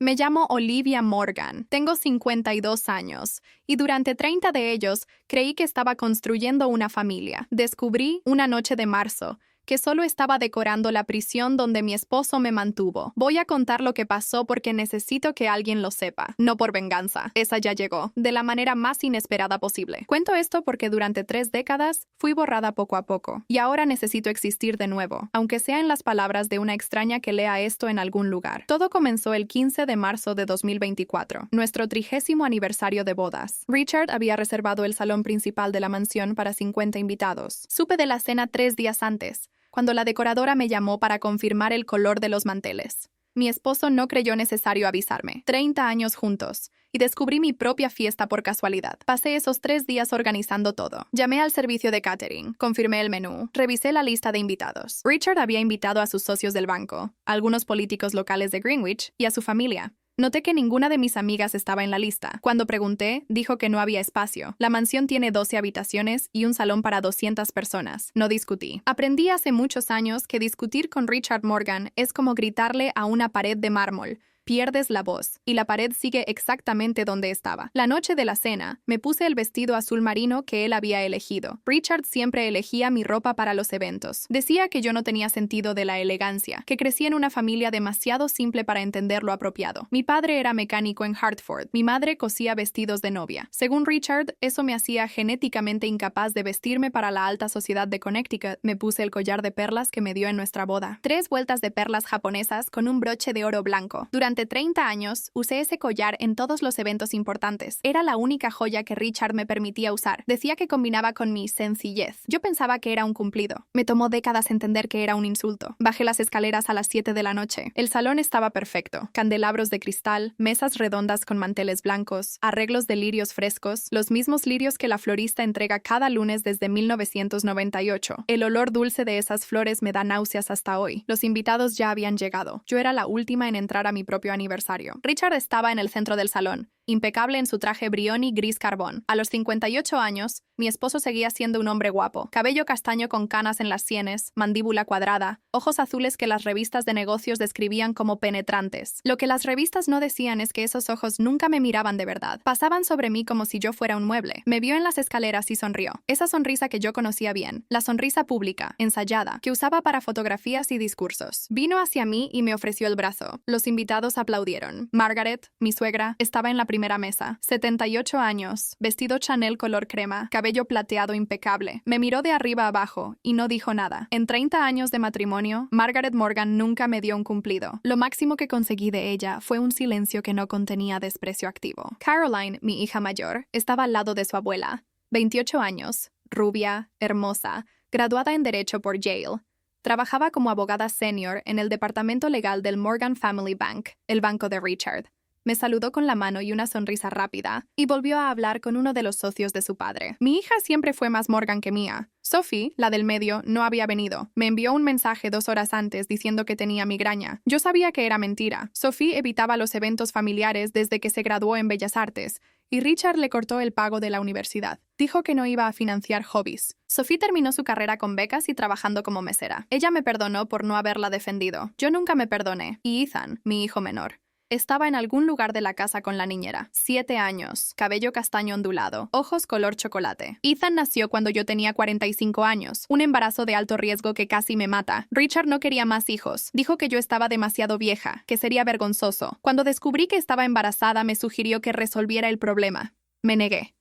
Me llamo Olivia Morgan, tengo 52 años, y durante 30 de ellos creí que estaba construyendo una familia. Descubrí, una noche de marzo, que solo estaba decorando la prisión donde mi esposo me mantuvo. Voy a contar lo que pasó porque necesito que alguien lo sepa, no por venganza. Esa ya llegó, de la manera más inesperada posible. Cuento esto porque durante 3 décadas fui borrada poco a poco, y ahora necesito existir de nuevo, aunque sea en las palabras de una extraña que lea esto en algún lugar. Todo comenzó el 15 de marzo de 2024, nuestro 30º aniversario de bodas. Richard había reservado el salón principal de la mansión para 50 invitados. Supe de la cena 3 días antes, cuando la decoradora me llamó para confirmar el color de los manteles. Mi esposo no creyó necesario avisarme. 30 años juntos, y descubrí mi propia fiesta por casualidad. Pasé esos 3 días organizando todo. Llamé al servicio de catering, confirmé el menú, revisé la lista de invitados. Richard había invitado a sus socios del banco, a algunos políticos locales de Greenwich y a su familia. Noté que ninguna de mis amigas estaba en la lista. Cuando pregunté, dijo que no había espacio. La mansión tiene 12 habitaciones y un salón para 200 personas. No discutí. Aprendí hace muchos años que discutir con Richard Morgan es como gritarle a una pared de mármol. Pierdes la voz, y la pared sigue exactamente donde estaba. La noche de la cena, me puse el vestido azul marino que él había elegido. Richard siempre elegía mi ropa para los eventos. Decía que yo no tenía sentido de la elegancia, que crecí en una familia demasiado simple para entender lo apropiado. Mi padre era mecánico en Hartford. Mi madre cosía vestidos de novia. Según Richard, eso me hacía genéticamente incapaz de vestirme para la alta sociedad de Connecticut. Me puse el collar de perlas que me dio en nuestra boda. 3 vueltas de perlas japonesas con un broche de oro blanco. Durante 30 años, usé ese collar en todos los eventos importantes. Era la única joya que Richard me permitía usar. Decía que combinaba con mi sencillez. Yo pensaba que era un cumplido. Me tomó décadas entender que era un insulto. Bajé las escaleras a las 7 de la noche. El salón estaba perfecto. Candelabros de cristal, mesas redondas con manteles blancos, arreglos de lirios frescos, los mismos lirios que la florista entrega cada lunes desde 1998. El olor dulce de esas flores me da náuseas hasta hoy. Los invitados ya habían llegado. Yo era la última en entrar a mi propio aniversario. Richard estaba en el centro del salón, impecable en su traje Brioni gris carbón. A los 58 años, mi esposo seguía siendo un hombre guapo. Cabello castaño con canas en las sienes, mandíbula cuadrada, ojos azules que las revistas de negocios describían como penetrantes. Lo que las revistas no decían es que esos ojos nunca me miraban de verdad. Pasaban sobre mí como si yo fuera un mueble. Me vio en las escaleras y sonrió. Esa sonrisa que yo conocía bien. La sonrisa pública, ensayada, que usaba para fotografías y discursos. Vino hacia mí y me ofreció el brazo. Los invitados aplaudieron. Margaret, mi suegra, estaba en la primera mesa. 78 años, vestido Chanel color crema, cabello plateado impecable. Me miró de arriba abajo y no dijo nada. En 30 años de matrimonio, Margaret Morgan nunca me dio un cumplido. Lo máximo que conseguí de ella fue un silencio que no contenía desprecio activo. Caroline, mi hija mayor, estaba al lado de su abuela. 28 años, rubia, hermosa, graduada en Derecho por Yale. Trabajaba como abogada senior en el departamento legal del Morgan Family Bank, el banco de Richard. Me saludó con la mano y una sonrisa rápida, y volvió a hablar con uno de los socios de su padre. Mi hija siempre fue más Morgan que mía. Sophie, la del medio, no había venido. Me envió un mensaje 2 horas antes diciendo que tenía migraña. Yo sabía que era mentira. Sophie evitaba los eventos familiares desde que se graduó en Bellas Artes, y Richard le cortó el pago de la universidad. Dijo que no iba a financiar hobbies. Sophie terminó su carrera con becas y trabajando como mesera. Ella me perdonó por no haberla defendido. Yo nunca me perdoné. Y Ethan, mi hijo menor, estaba en algún lugar de la casa con la niñera. 7 años, cabello castaño ondulado, ojos color chocolate. Ethan nació cuando yo tenía 45 años, un embarazo de alto riesgo que casi me mata. Richard no quería más hijos. Dijo que yo estaba demasiado vieja, que sería vergonzoso. Cuando descubrí que estaba embarazada, me sugirió que resolviera el problema. Me negué.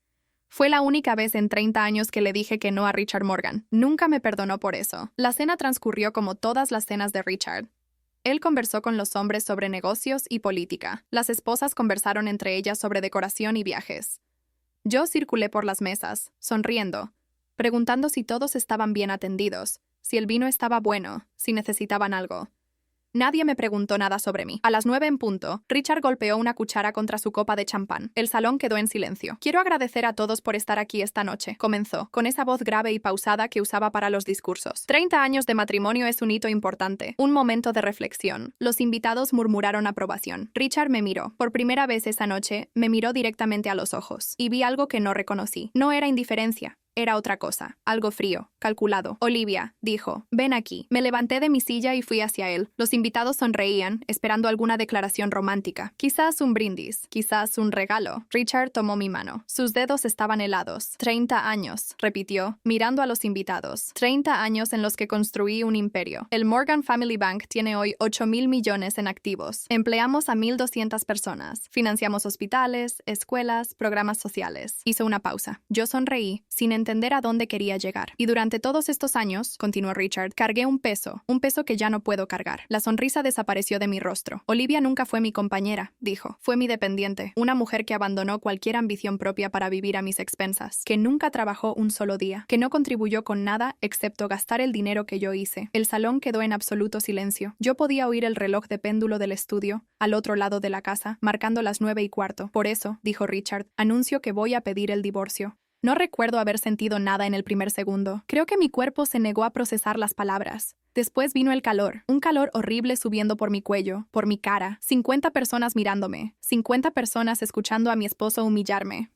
Fue la única vez en 30 años que le dije que no a Richard Morgan. Nunca me perdonó por eso. La cena transcurrió como todas las cenas de Richard. Él conversó con los hombres sobre negocios y política. Las esposas conversaron entre ellas sobre decoración y viajes. Yo circulé por las mesas, sonriendo, preguntando si todos estaban bien atendidos, si el vino estaba bueno, si necesitaban algo. Nadie me preguntó nada sobre mí. A las 9 en punto, Richard golpeó una cuchara contra su copa de champán. El salón quedó en silencio. Quiero agradecer a todos por estar aquí esta noche, comenzó, con esa voz grave y pausada que usaba para los discursos. 30 años de matrimonio es un hito importante, un momento de reflexión. Los invitados murmuraron aprobación. Richard me miró. Por primera vez esa noche, me miró directamente a los ojos, y vi algo que no reconocí. No era indiferencia. era otra cosa, algo frío, calculado. Olivia, dijo, ven aquí. Me levanté de mi silla y fui hacia él. Los invitados sonreían, esperando alguna declaración romántica. Quizás un brindis, quizás un regalo. Richard tomó mi mano. Sus dedos estaban helados. 30 años, repitió, mirando a los invitados. 30 años en los que construí un imperio. El Morgan Family Bank tiene hoy 8,000 millones en activos. Empleamos a 1,200 personas. Financiamos hospitales, escuelas, programas sociales. Hizo una pausa. Yo sonreí, sin entender a dónde quería llegar. Y durante todos estos años, continuó Richard, cargué un peso que ya no puedo cargar. La sonrisa desapareció de mi rostro. Olivia nunca fue mi compañera, dijo. Fue mi dependiente, una mujer que abandonó cualquier ambición propia para vivir a mis expensas, que nunca trabajó un solo día, que no contribuyó con nada excepto gastar el dinero que yo hice. El salón quedó en absoluto silencio. Yo podía oír el reloj de péndulo del estudio, al otro lado de la casa, marcando las 9:15. Por eso, dijo Richard, anuncio que voy a pedir el divorcio. No recuerdo haber sentido nada en el primer segundo. Creo que mi cuerpo se negó a procesar las palabras. Después vino el calor, un calor horrible subiendo por mi cuello, por mi cara. 50 personas mirándome, 50 personas escuchando a mi esposo humillarme.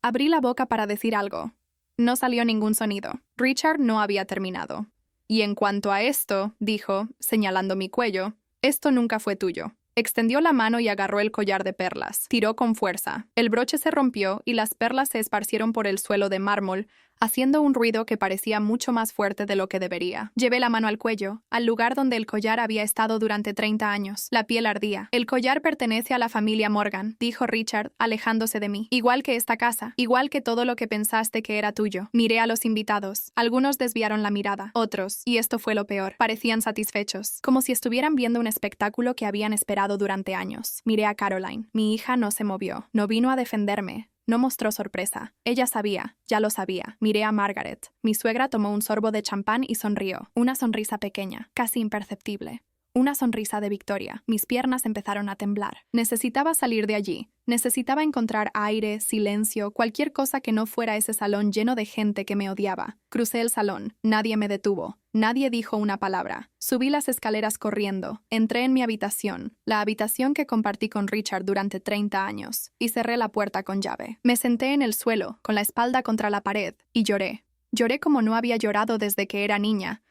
Abrí la boca para decir algo. No salió ningún sonido. Richard no había terminado. Y en cuanto a esto, dijo, señalando mi cuello, esto nunca fue tuyo. Extendió la mano y agarró el collar de perlas. Tiró con fuerza. El broche se rompió y las perlas se esparcieron por el suelo de mármol, haciendo un ruido que parecía mucho más fuerte de lo que debería. Llevé la mano al cuello, al lugar donde el collar había estado durante 30 años. La piel ardía. El collar pertenece a la familia Morgan, dijo Richard, alejándose de mí. Igual que esta casa, igual que todo lo que pensaste que era tuyo. Miré a los invitados. Algunos desviaron la mirada. Otros, y esto fue lo peor, parecían satisfechos, como si estuvieran viendo un espectáculo que habían esperado durante años. Miré a Caroline. Mi hija no se movió. No vino a defenderme. No mostró sorpresa. Ella sabía, ya lo sabía. Miré a Margaret. Mi suegra tomó un sorbo de champán y sonrió. Una sonrisa pequeña, casi imperceptible. Una sonrisa de victoria. Mis piernas empezaron a temblar. Necesitaba salir de allí. Necesitaba encontrar aire, silencio, cualquier cosa que no fuera ese salón lleno de gente que me odiaba. Crucé el salón. Nadie me detuvo. Nadie dijo una palabra. Subí las escaleras corriendo. Entré en mi habitación, la habitación que compartí con Richard durante 30 años, y cerré la puerta con llave. Me senté en el suelo, con la espalda contra la pared, y lloré. Lloré como no había llorado desde que era niña.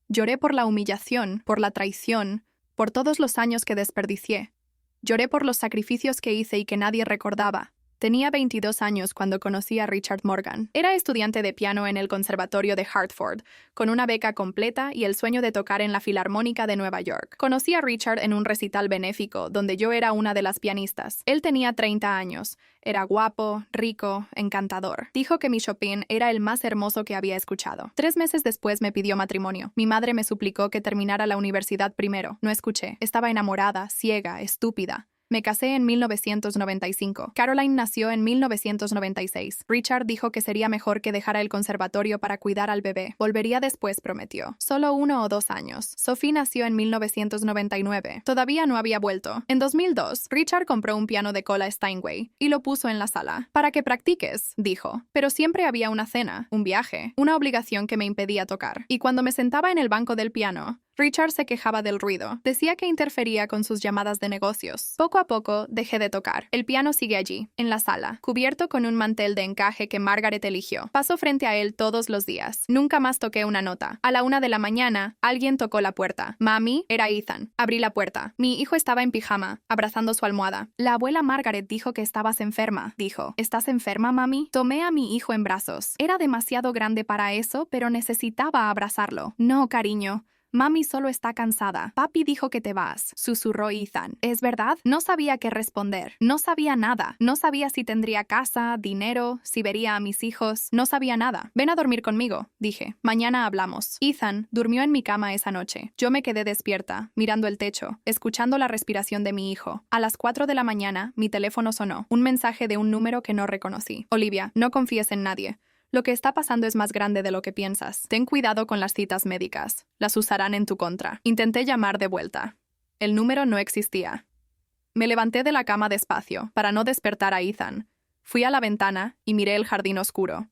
Lloré por la humillación, por la traición, por todos los años que desperdicié. Lloré por los sacrificios que hice y que nadie recordaba. Tenía 22 años cuando conocí a Richard Morgan. Era estudiante de piano en el Conservatorio de Hartford, con una beca completa y el sueño de tocar en la Filarmónica de Nueva York. Conocí a Richard en un recital benéfico, donde yo era una de las pianistas. Él tenía 30 años. Era guapo, rico, encantador. Dijo que mi Chopin era el más hermoso que había escuchado. 3 meses después me pidió matrimonio. Mi madre me suplicó que terminara la universidad primero. No escuché. Estaba enamorada, ciega, estúpida. Me casé en 1995. Caroline nació en 1996. Richard dijo que sería mejor que dejara el conservatorio para cuidar al bebé. Volvería después, prometió. Solo 1 o 2 años. Sophie nació en 1999. Todavía no había vuelto. En 2002, Richard compró un piano de cola Steinway y lo puso en la sala. Para que practiques, dijo. Pero siempre había una cena, un viaje, una obligación que me impedía tocar. Y cuando me sentaba en el banco del piano, Richard se quejaba del ruido. Decía que interfería con sus llamadas de negocios. Poco a poco, dejé de tocar. El piano sigue allí, en la sala, cubierto con un mantel de encaje que Margaret eligió. Paso frente a él todos los días. Nunca más toqué una nota. A la 1 de la mañana, alguien tocó la puerta. Mami, era Ethan. Abrí la puerta. Mi hijo estaba en pijama, abrazando su almohada. La abuela Margaret dijo que estabas enferma. Dijo, ¿estás enferma, mami? Tomé a mi hijo en brazos. Era demasiado grande para eso, pero necesitaba abrazarlo. No, cariño. Mami solo está cansada. Papi dijo que te vas, susurró Ethan. ¿Es verdad? No sabía qué responder. No sabía nada. No sabía si tendría casa, dinero, si vería a mis hijos. No sabía nada. Ven a dormir conmigo, dije. Mañana hablamos. Ethan durmió en mi cama esa noche. Yo me quedé despierta, mirando el techo, escuchando la respiración de mi hijo. A las 4 de la mañana, mi teléfono sonó. Un mensaje de un número que no reconocí. Olivia, no confíes en nadie. Lo que está pasando es más grande de lo que piensas. Ten cuidado con las citas médicas. Las usarán en tu contra. Intenté llamar de vuelta. El número no existía. Me levanté de la cama despacio, para no despertar a Ethan. Fui a la ventana y miré el jardín oscuro.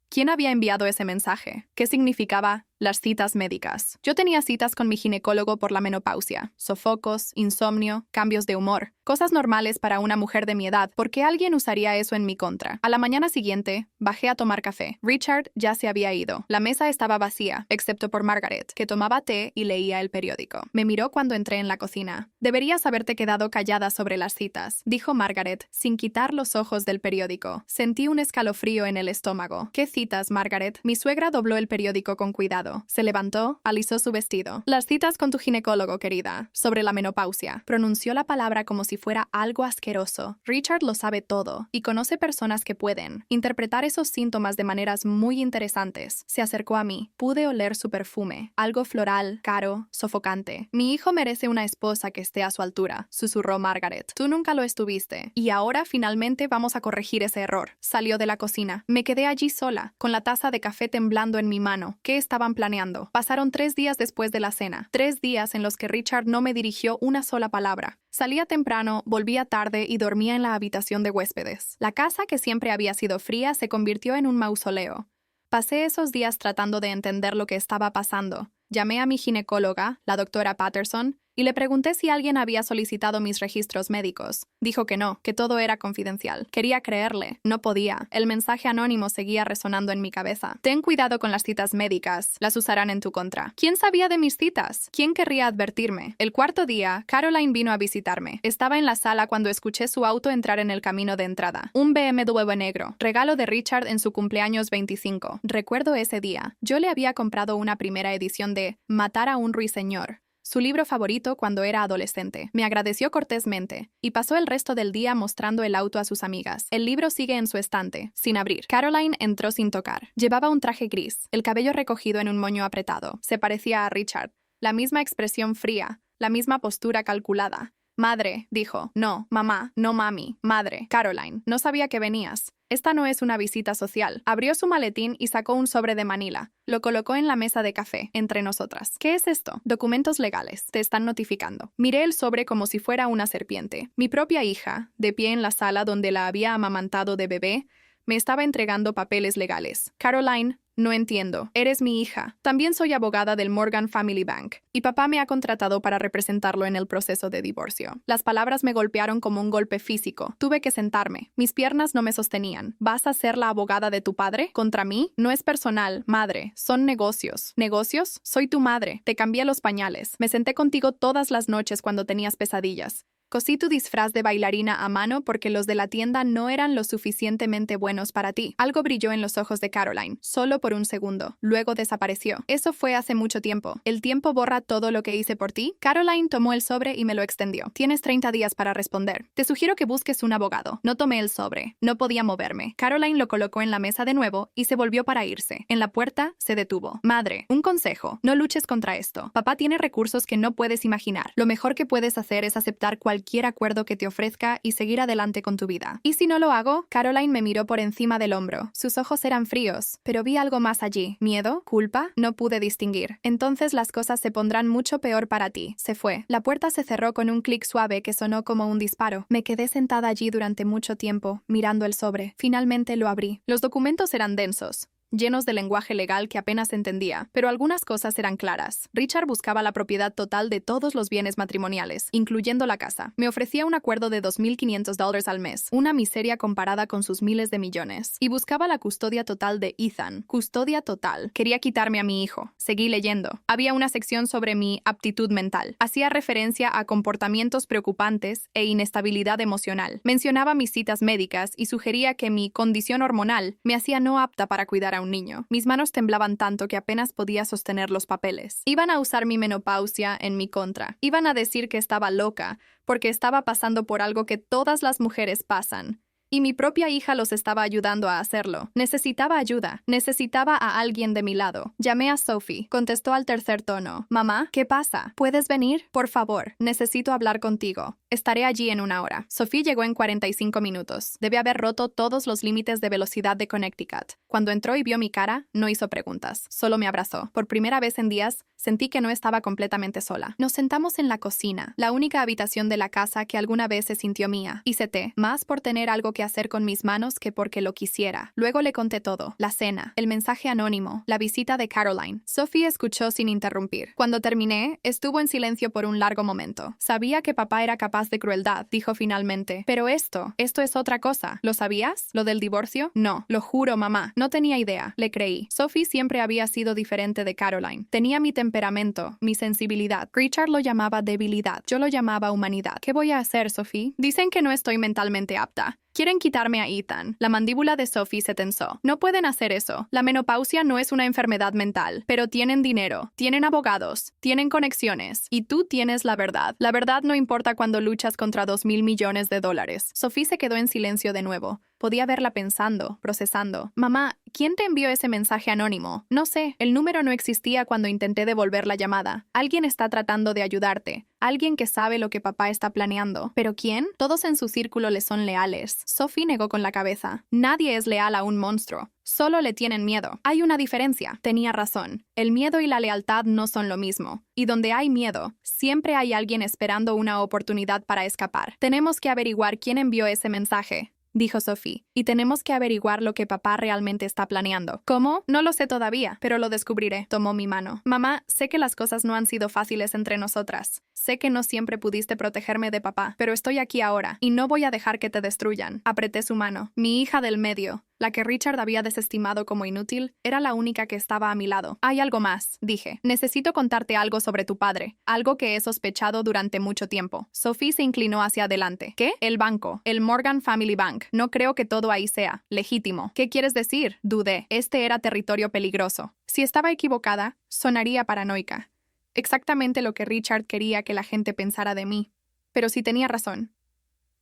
¿Quién había enviado ese mensaje? ¿Qué significaba Las citas médicas. Yo tenía citas con mi ginecólogo por la menopausia, sofocos, insomnio, cambios de humor, cosas normales para una mujer de mi edad. ¿Por qué alguien usaría eso en mi contra? A la mañana siguiente, bajé a tomar café. Richard ya se había ido. La mesa estaba vacía, excepto por Margaret, que tomaba té y leía el periódico. Me miró cuando entré en la cocina. Deberías haberte quedado callada sobre las citas, dijo Margaret, sin quitar los ojos del periódico. Sentí un escalofrío en el estómago. ¿Qué citas, Margaret? Mi suegra dobló el periódico con cuidado. Se levantó, alisó su vestido. Las citas con tu ginecólogo, querida, sobre la menopausia. Pronunció la palabra como si fuera algo asqueroso. Richard lo sabe todo y conoce personas que pueden interpretar esos síntomas de maneras muy interesantes. Se acercó a mí. Pude oler su perfume, algo floral, caro, sofocante. Mi hijo merece una esposa que esté a su altura, susurró Margaret. Tú nunca lo estuviste. Y ahora finalmente vamos a corregir ese error. Salió de la cocina. Me quedé allí sola, con la taza de café temblando en mi mano. ¿Qué estaban planeando? Pasaron 3 días después de la cena. 3 días en los que Richard no me dirigió una sola palabra. Salía temprano, volvía tarde y dormía en la habitación de huéspedes. La casa, que siempre había sido fría, se convirtió en un mausoleo. Pasé esos días tratando de entender lo que estaba pasando. Llamé a mi ginecóloga, la doctora Patterson, y le pregunté si alguien había solicitado mis registros médicos. Dijo que no, que todo era confidencial. Quería creerle. No podía. El mensaje anónimo seguía resonando en mi cabeza. Ten cuidado con las citas médicas. Las usarán en tu contra. ¿Quién sabía de mis citas? ¿Quién querría advertirme? El cuarto día, Caroline vino a visitarme. Estaba en la sala cuando escuché su auto entrar en el camino de entrada. Un BMW negro. Regalo de Richard en su cumpleaños 25. Recuerdo ese día. Yo le había comprado una primera edición de Matar a un ruiseñor, su libro favorito cuando era adolescente. Me agradeció cortésmente y pasó el resto del día mostrando el auto a sus amigas. El libro sigue en su estante, sin abrir. Caroline entró sin tocar. Llevaba un traje gris, el cabello recogido en un moño apretado. Se parecía a Richard. La misma expresión fría, la misma postura calculada. Madre, dijo. No, mamá, no mami. Madre, Caroline, no sabía que venías. Esta no es una visita social. Abrió su maletín y sacó un sobre de Manila. Lo colocó en la mesa de café, entre nosotras. ¿Qué es esto? Documentos legales. Te están notificando. Miré el sobre como si fuera una serpiente. Mi propia hija, de pie en la sala donde la había amamantado de bebé, me estaba entregando papeles legales. Caroline, no entiendo. Eres mi hija. También soy abogada del Morgan Family Bank, y papá me ha contratado para representarlo en el proceso de divorcio. Las palabras me golpearon como un golpe físico. Tuve que sentarme. Mis piernas no me sostenían. ¿Vas a ser la abogada de tu padre? ¿Contra mí? No es personal, madre. Son negocios. ¿Negocios? Soy tu madre. Te cambié los pañales. Me senté contigo todas las noches cuando tenías pesadillas. Cosí tu disfraz de bailarina a mano porque los de la tienda no eran lo suficientemente buenos para ti. Algo brilló en los ojos de Caroline, solo por un segundo. Luego desapareció. Eso fue hace mucho tiempo. ¿El tiempo borra todo lo que hice por ti? Caroline tomó el sobre y me lo extendió. Tienes 30 días para responder. Te sugiero que busques un abogado. No tomé el sobre. No podía moverme. Caroline lo colocó en la mesa de nuevo y se volvió para irse. En la puerta se detuvo. Madre, un consejo. No luches contra esto. Papá tiene recursos que no puedes imaginar. Lo mejor que puedes hacer es aceptar cualquier acuerdo que te ofrezca y seguir adelante con tu vida. ¿Y si no lo hago? Caroline me miró por encima del hombro. Sus ojos eran fríos, pero vi algo más allí. ¿Miedo? ¿Culpa? No pude distinguir. Entonces las cosas se pondrán mucho peor para ti. Se fue. La puerta se cerró con un clic suave que sonó como un disparo. Me quedé sentada allí durante mucho tiempo, mirando el sobre. Finalmente lo abrí. Los documentos eran densos, llenos de lenguaje legal que apenas entendía, pero algunas cosas eran claras. Richard buscaba la propiedad total de todos los bienes matrimoniales, incluyendo la casa. Me ofrecía un acuerdo de $2,500 al mes, una miseria comparada con sus miles de millones. Y buscaba la custodia total de Ethan. Custodia total. Quería quitarme a mi hijo. Seguí leyendo. Había una sección sobre mi aptitud mental. Hacía referencia a comportamientos preocupantes e inestabilidad emocional. Mencionaba mis citas médicas y sugería que mi condición hormonal me hacía no apta para cuidar a un niño. Mis manos temblaban tanto que apenas podía sostener los papeles. Iban a usar mi menopausia en mi contra. Iban a decir que estaba loca, porque estaba pasando por algo que todas las mujeres pasan. Y mi propia hija los estaba ayudando a hacerlo. Necesitaba ayuda. Necesitaba a alguien de mi lado. Llamé a Sophie. Contestó al tercer tono. Mamá, ¿qué pasa? ¿Puedes venir? Por favor, necesito hablar contigo. Estaré allí en 1 hora. Sophie llegó en 45 minutos. Debe haber roto todos los límites de velocidad de Connecticut. Cuando entró y vio mi cara, no hizo preguntas. Solo me abrazó. Por primera vez en días, sentí que no estaba completamente sola. Nos sentamos en la cocina, la única habitación de la casa que alguna vez se sintió mía. Hice té, más por tener algo que hacer con mis manos que porque lo quisiera. Luego le conté todo. La cena, el mensaje anónimo, la visita de Caroline. Sophie escuchó sin interrumpir. Cuando terminé, estuvo en silencio por un largo momento. Sabía que papá era capaz de crueldad, dijo finalmente. Pero esto es otra cosa. ¿Lo sabías? ¿Lo del divorcio? No, lo juro, mamá. No tenía idea. Le creí. Sophie siempre había sido diferente de Caroline. Tenía mi temperamento, mi sensibilidad. Richard lo llamaba debilidad. Yo lo llamaba humanidad. ¿Qué voy a hacer, Sophie? Dicen que no estoy mentalmente apta. Quieren quitarme a Ethan. La mandíbula de Sophie se tensó. No pueden hacer eso. La menopausia no es una enfermedad mental. Pero tienen dinero, tienen abogados, tienen conexiones. Y tú tienes la verdad. La verdad no importa cuando luchas contra 2.000 millones de dólares. Sophie se quedó en silencio de nuevo. Podía verla pensando, procesando. Mamá, ¿quién te envió ese mensaje anónimo? No sé. El número no existía cuando intenté devolver la llamada. Alguien está tratando de ayudarte. Alguien que sabe lo que papá está planeando. ¿Pero quién? Todos en su círculo le son leales. Sophie negó con la cabeza. Nadie es leal a un monstruo. Solo le tienen miedo. Hay una diferencia. Tenía razón. El miedo y la lealtad no son lo mismo. Y donde hay miedo, siempre hay alguien esperando una oportunidad para escapar. Tenemos que averiguar quién envió ese mensaje, dijo Sophie, y tenemos que averiguar lo que papá realmente está planeando. ¿Cómo? No lo sé todavía, pero lo descubriré. Tomó mi mano. Mamá, sé que las cosas no han sido fáciles entre nosotras. Sé que no siempre pudiste protegerme de papá, pero estoy aquí ahora, y no voy a dejar que te destruyan. Apreté su mano. Mi hija del medio, la que Richard había desestimado como inútil, era la única que estaba a mi lado. Hay algo más, dije. Necesito contarte algo sobre tu padre, algo que he sospechado durante mucho tiempo. Sophie se inclinó hacia adelante. ¿Qué? El banco, el Morgan Family Bank. No creo que todo ahí sea legítimo. ¿Qué quieres decir? Dudé. Este era territorio peligroso. Si estaba equivocada, sonaría paranoica. Exactamente lo que Richard quería que la gente pensara de mí. Pero sí tenía razón.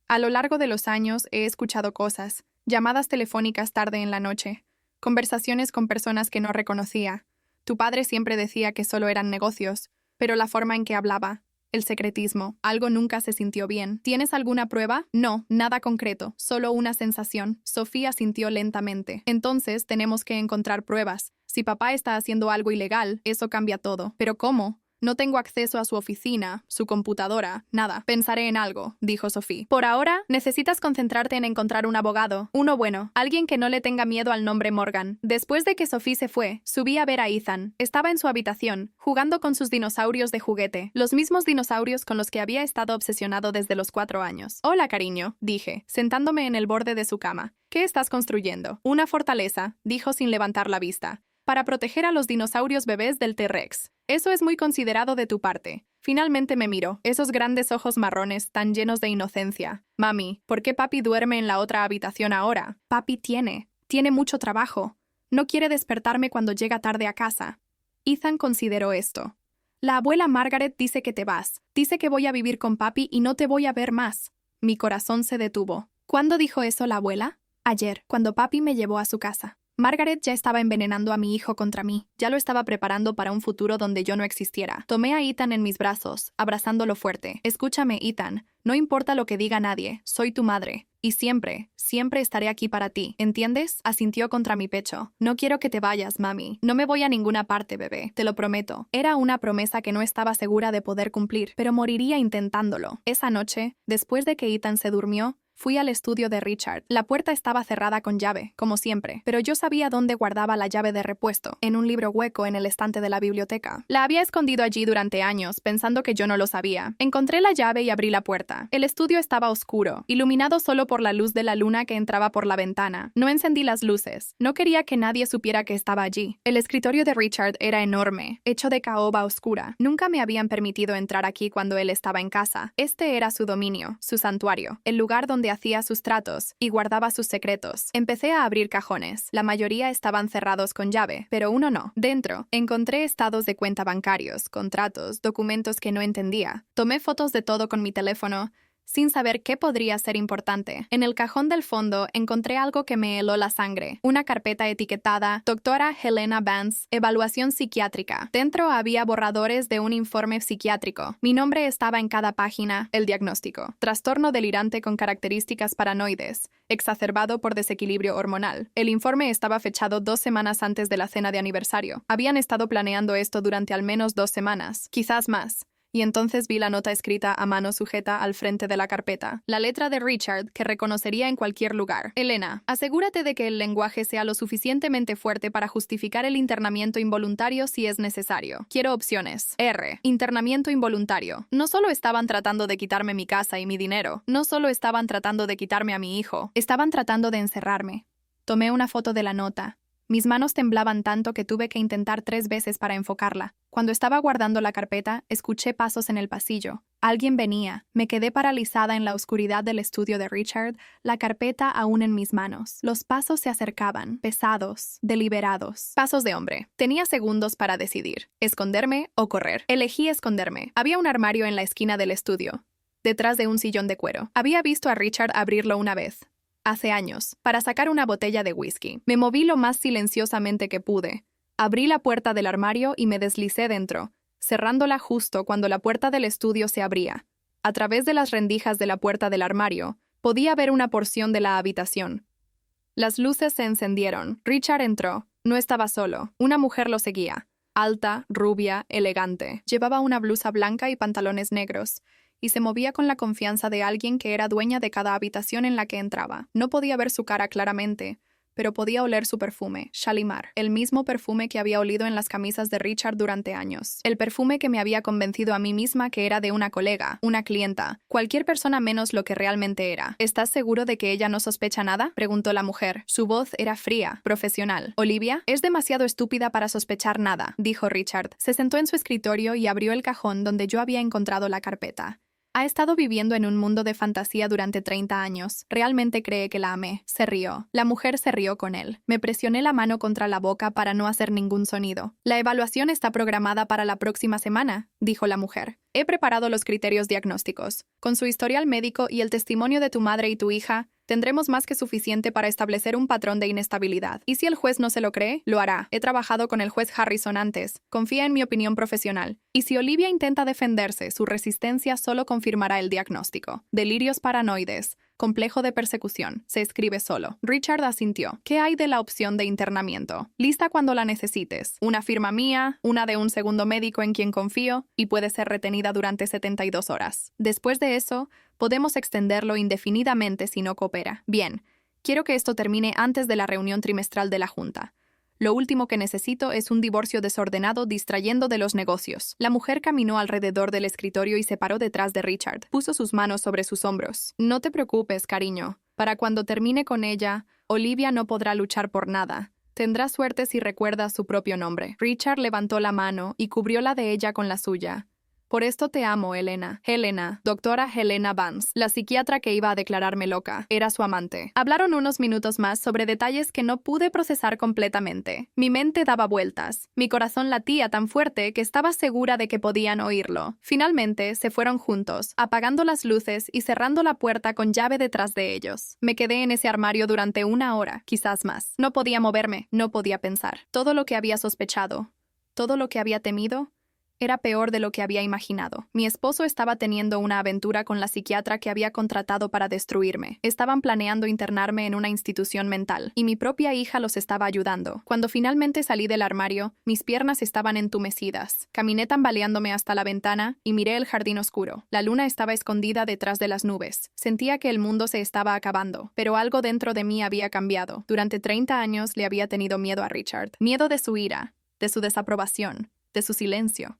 A lo largo de los años he escuchado cosas, llamadas telefónicas tarde en la noche, conversaciones con personas que no reconocía. Tu padre siempre decía que solo eran negocios, pero la forma en que hablaba, el secretismo, algo nunca se sintió bien. ¿Tienes alguna prueba? No, nada concreto, solo una sensación. Sofía sintió lentamente. Entonces tenemos que encontrar pruebas. Si papá está haciendo algo ilegal, eso cambia todo. ¿Pero cómo? No tengo acceso a su oficina, su computadora, nada. Pensaré en algo, dijo Sophie. Por ahora, necesitas concentrarte en encontrar un abogado. Uno bueno, alguien que no le tenga miedo al nombre Morgan. Después de que Sophie se fue, subí a ver a Ethan. Estaba en su habitación, jugando con sus dinosaurios de juguete, los mismos dinosaurios con los que había estado obsesionado desde los 4 años. Hola, cariño, dije, sentándome en el borde de su cama. ¿Qué estás construyendo? Una fortaleza, dijo sin levantar la vista, para proteger a los dinosaurios bebés del T-Rex. Eso es muy considerado de tu parte. Finalmente me miró, esos grandes ojos marrones tan llenos de inocencia. Mami, ¿por qué papi duerme en la otra habitación ahora? Papi tiene mucho trabajo. No quiere despertarme cuando llega tarde a casa. Ethan consideró esto. La abuela Margaret dice que te vas. Dice que voy a vivir con papi y no te voy a ver más. Mi corazón se detuvo. ¿Cuándo dijo eso la abuela? Ayer, cuando papi me llevó a su casa. Margaret ya estaba envenenando a mi hijo contra mí. Ya lo estaba preparando para un futuro donde yo no existiera. Tomé a Ethan en mis brazos, abrazándolo fuerte. Escúchame, Ethan. No importa lo que diga nadie. Soy tu madre. Y siempre, siempre estaré aquí para ti. ¿Entiendes? Asintió contra mi pecho. No quiero que te vayas, mami. No me voy a ninguna parte, bebé. Te lo prometo. Era una promesa que no estaba segura de poder cumplir, pero moriría intentándolo. Esa noche, después de que Ethan se durmió, fui al estudio de Richard. La puerta estaba cerrada con llave, como siempre, pero yo sabía dónde guardaba la llave de repuesto, en un libro hueco en el estante de la biblioteca. La había escondido allí durante años, pensando que yo no lo sabía. Encontré la llave y abrí la puerta. El estudio estaba oscuro, iluminado solo por la luz de la luna que entraba por la ventana. No encendí las luces. No quería que nadie supiera que estaba allí. El escritorio de Richard era enorme, hecho de caoba oscura. Nunca me habían permitido entrar aquí cuando él estaba en casa. Este era su dominio, su santuario, el lugar donde hacía sus tratos y guardaba sus secretos. Empecé a abrir cajones. La mayoría estaban cerrados con llave, pero uno no. Dentro, encontré estados de cuenta bancarios, contratos, documentos que no entendía. Tomé fotos de todo con mi teléfono sin saber qué podría ser importante. En el cajón del fondo encontré algo que me heló la sangre. Una carpeta etiquetada Doctora Helena Vance, evaluación psiquiátrica. Dentro había borradores de un informe psiquiátrico. Mi nombre estaba en cada página. El diagnóstico: trastorno delirante con características paranoides, exacerbado por desequilibrio hormonal. El informe estaba fechado 2 semanas antes de la cena de aniversario. Habían estado planeando esto durante al menos 2 semanas, quizás más. Y entonces vi la nota escrita a mano sujeta al frente de la carpeta. La letra de Richard, que reconocería en cualquier lugar. Elena, asegúrate de que el lenguaje sea lo suficientemente fuerte para justificar el internamiento involuntario si es necesario. Quiero opciones. R. Internamiento involuntario. No solo estaban tratando de quitarme mi casa y mi dinero. No solo estaban tratando de quitarme a mi hijo. Estaban tratando de encerrarme. Tomé una foto de la nota. Mis manos temblaban tanto que tuve que intentar 3 veces para enfocarla. Cuando estaba guardando la carpeta, escuché pasos en el pasillo. Alguien venía. Me quedé paralizada en la oscuridad del estudio de Richard, la carpeta aún en mis manos. Los pasos se acercaban, pesados, deliberados. Pasos de hombre. Tenía segundos para decidir: esconderme o correr. Elegí esconderme. Había un armario en la esquina del estudio, detrás de un sillón de cuero. Había visto a Richard abrirlo una vez, hace años, para sacar una botella de whisky. Me moví lo más silenciosamente que pude. Abrí la puerta del armario y me deslicé dentro, cerrándola justo cuando la puerta del estudio se abría. A través de las rendijas de la puerta del armario, podía ver una porción de la habitación. Las luces se encendieron. Richard entró. No estaba solo. Una mujer lo seguía. Alta, rubia, elegante. Llevaba una blusa blanca y pantalones negros, y se movía con la confianza de alguien que era dueña de cada habitación en la que entraba. No podía ver su cara claramente, pero podía oler su perfume, Shalimar, el mismo perfume que había olido en las camisas de Richard durante años. El perfume que me había convencido a mí misma que era de una colega, una clienta, cualquier persona menos lo que realmente era. ¿Estás seguro de que ella no sospecha nada?, preguntó la mujer. Su voz era fría, profesional. Olivia, es demasiado estúpida para sospechar nada, dijo Richard. Se sentó en su escritorio y abrió el cajón donde yo había encontrado la carpeta. Ha estado viviendo en un mundo de fantasía durante 30 años. Realmente cree que la amé. Se rió. La mujer se rió con él. Me presioné la mano contra la boca para no hacer ningún sonido. La evaluación está programada para la próxima semana, dijo la mujer. He preparado los criterios diagnósticos. Con su historial médico y el testimonio de tu madre y tu hija, tendremos más que suficiente para establecer un patrón de inestabilidad. Y si el juez no se lo cree, lo hará. He trabajado con el juez Harrison antes. Confía en mi opinión profesional. Y si Olivia intenta defenderse, su resistencia solo confirmará el diagnóstico. Delirios paranoides. Complejo de persecución. Se escribe solo. Richard asintió. ¿Qué hay de la opción de internamiento? Lista cuando la necesites. Una firma mía, una de un segundo médico en quien confío, y puede ser retenida durante 72 horas. Después de eso, podemos extenderlo indefinidamente si no coopera. Bien, quiero que esto termine antes de la reunión trimestral de la Junta. Lo último que necesito es un divorcio desordenado distrayendo de los negocios. La mujer caminó alrededor del escritorio y se paró detrás de Richard. Puso sus manos sobre sus hombros. No te preocupes, cariño. Para cuando termine con ella, Olivia no podrá luchar por nada. Tendrá suerte si recuerda su propio nombre. Richard levantó la mano y cubrió la de ella con la suya. Por esto te amo, Elena. Helena, doctora Helena Vance, la psiquiatra que iba a declararme loca, era su amante. Hablaron unos minutos más sobre detalles que no pude procesar completamente. Mi mente daba vueltas. Mi corazón latía tan fuerte que estaba segura de que podían oírlo. Finalmente, se fueron juntos, apagando las luces y cerrando la puerta con llave detrás de ellos. Me quedé en ese armario durante 1 hora, quizás más. No podía moverme, no podía pensar. Todo lo que había sospechado, todo lo que había temido, era peor de lo que había imaginado. Mi esposo estaba teniendo una aventura con la psiquiatra que había contratado para destruirme. Estaban planeando internarme en una institución mental, y mi propia hija los estaba ayudando. Cuando finalmente salí del armario, mis piernas estaban entumecidas. Caminé tambaleándome hasta la ventana y miré el jardín oscuro. La luna estaba escondida detrás de las nubes. Sentía que el mundo se estaba acabando, pero algo dentro de mí había cambiado. Durante 30 años le había tenido miedo a Richard. Miedo de su ira, de su desaprobación, de su silencio.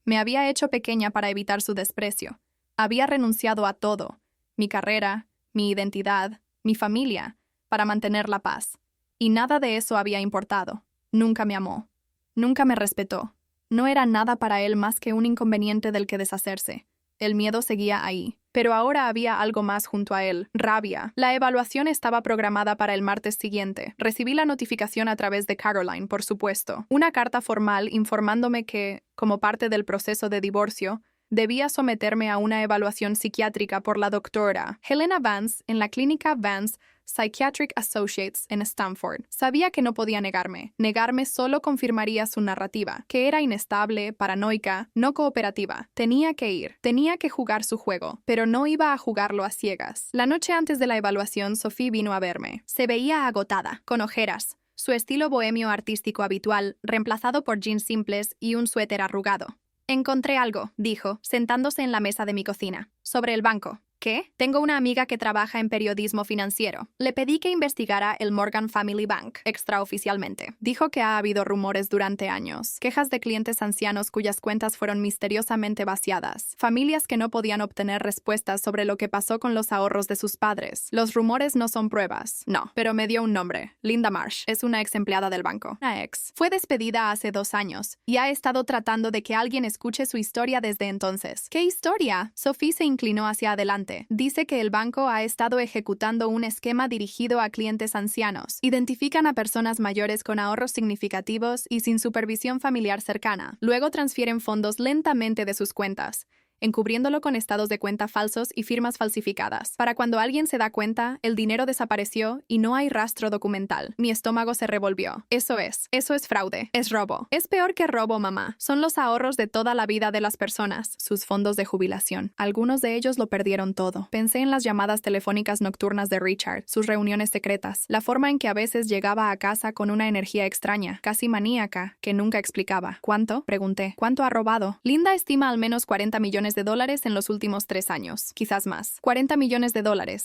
Me había hecho pequeña para evitar su desprecio. Había renunciado a todo, mi carrera, mi identidad, mi familia, para mantener la paz. Y nada de eso había importado. Nunca me amó. Nunca me respetó. No era nada para él más que un inconveniente del que deshacerse. El miedo seguía ahí. Pero ahora había algo más junto a él, rabia. La evaluación estaba programada para el martes siguiente. Recibí la notificación a través de Caroline, por supuesto. Una carta formal informándome que, como parte del proceso de divorcio, Debía someterme a una evaluación psiquiátrica por la doctora Helena Vance en la clínica Vance Psychiatric Associates en Stanford. Sabía que no podía negarme. Negarme solo confirmaría su narrativa, que era inestable, paranoica, no cooperativa. Tenía que ir. Tenía que jugar su juego, pero no iba a jugarlo a ciegas. La noche antes de la evaluación, Sophie vino a verme. Se veía agotada, con ojeras, su estilo bohemio artístico habitual, reemplazado por jeans simples y un suéter arrugado. «Encontré algo», dijo, sentándose en la mesa de mi cocina. «Sobre el banco». ¿Qué? Tengo una amiga que trabaja en periodismo financiero. Le pedí que investigara el Morgan Family Bank, extraoficialmente. Dijo que ha habido rumores durante años, quejas de clientes ancianos cuyas cuentas fueron misteriosamente vaciadas, familias que no podían obtener respuestas sobre lo que pasó con los ahorros de sus padres. Los rumores no son pruebas. No, pero me dio un nombre. Linda Marsh. Es una ex empleada del banco. Una ex. Fue despedida hace 2 años y ha estado tratando de que alguien escuche su historia desde entonces. ¿Qué historia? Sophie se inclinó hacia adelante. Dice que el banco ha estado ejecutando un esquema dirigido a clientes ancianos. Identifican a personas mayores con ahorros significativos y sin supervisión familiar cercana. Luego transfieren fondos lentamente de sus cuentas, encubriéndolo con estados de cuenta falsos y firmas falsificadas. Para cuando alguien se da cuenta, el dinero desapareció y no hay rastro documental. Mi estómago se revolvió. Eso es fraude. Es robo. Es peor que robo, mamá. Son los ahorros de toda la vida de las personas, sus fondos de jubilación. Algunos de ellos lo perdieron todo. Pensé en las llamadas telefónicas nocturnas de Richard, sus reuniones secretas, la forma en que a veces llegaba a casa con una energía extraña, casi maníaca, que nunca explicaba. ¿Cuánto? Pregunté. ¿Cuánto ha robado? Linda estima al menos $40 millones en los últimos 3 años, quizás más. $40 millones,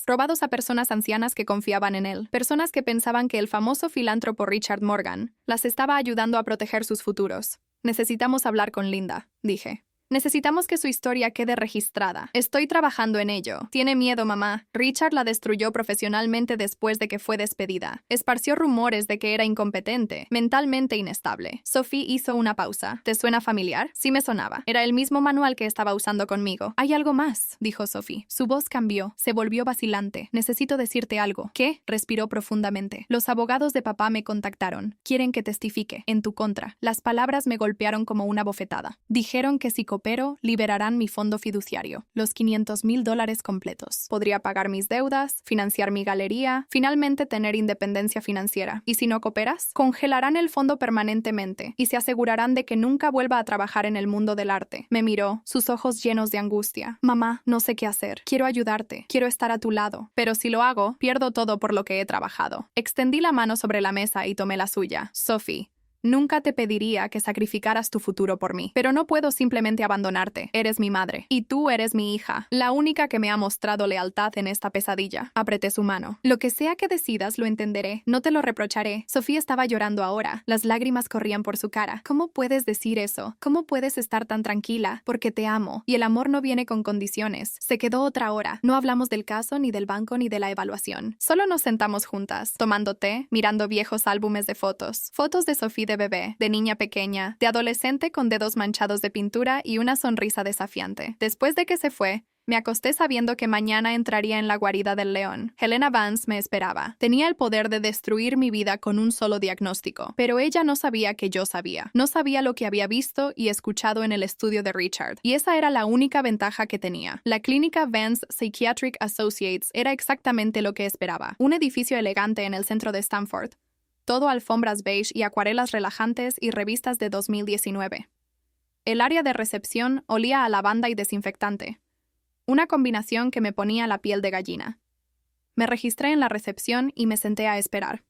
robados a personas ancianas que confiaban en él, personas que pensaban que el famoso filántropo Richard Morgan las estaba ayudando a proteger sus futuros. Necesitamos hablar con Linda, dije. Necesitamos que su historia quede registrada. Estoy trabajando en ello. Tiene miedo, mamá. Richard la destruyó profesionalmente después de que fue despedida. Esparció rumores de que era incompetente, mentalmente inestable. Sophie hizo una pausa. ¿Te suena familiar? Sí me sonaba. Era el mismo manual que estaba usando conmigo. Hay algo más, dijo Sophie. Su voz cambió. Se volvió vacilante. Necesito decirte algo. ¿Qué? Respiró profundamente. Los abogados de papá me contactaron. Quieren que testifique en tu contra. Las palabras me golpearon como una bofetada. Dijeron que si pero liberarán mi fondo fiduciario, los $500,000 completos. Podría pagar mis deudas, financiar mi galería, finalmente tener independencia financiera. ¿Y si no cooperas? Congelarán el fondo permanentemente y se asegurarán de que nunca vuelva a trabajar en el mundo del arte. Me miró, sus ojos llenos de angustia. Mamá, no sé qué hacer. Quiero ayudarte. Quiero estar a tu lado. Pero si lo hago, pierdo todo por lo que he trabajado. Extendí la mano sobre la mesa y tomé la suya. Sophie. Nunca te pediría que sacrificaras tu futuro por mí, pero no puedo simplemente abandonarte. Eres mi madre, y tú eres mi hija, la única que me ha mostrado lealtad en esta pesadilla. Apreté su mano. Lo que sea que decidas, lo entenderé. No te lo reprocharé. Sofía estaba llorando ahora. Las lágrimas corrían por su cara. ¿Cómo puedes decir eso? ¿Cómo puedes estar tan tranquila? Porque te amo, y el amor no viene con condiciones. Se quedó otra hora. No hablamos del caso, ni del banco, ni de la evaluación. Solo nos sentamos juntas, tomando té, mirando viejos álbumes de fotos. Fotos de Sophie de bebé, de niña pequeña, de adolescente con dedos manchados de pintura y una sonrisa desafiante. Después de que se fue, me acosté sabiendo que mañana entraría en la guarida del león. Helena Vance me esperaba. Tenía el poder de destruir mi vida con un solo diagnóstico, pero ella no sabía que yo sabía. No sabía lo que había visto y escuchado en el estudio de Richard, y esa era la única ventaja que tenía. La clínica Vance Psychiatric Associates era exactamente lo que esperaba. Un edificio elegante en el centro de Stanford. Todo alfombras beige y acuarelas relajantes y revistas de 2019. El área de recepción olía a lavanda y desinfectante. Una combinación que me ponía la piel de gallina. Me registré en la recepción y me senté a esperar.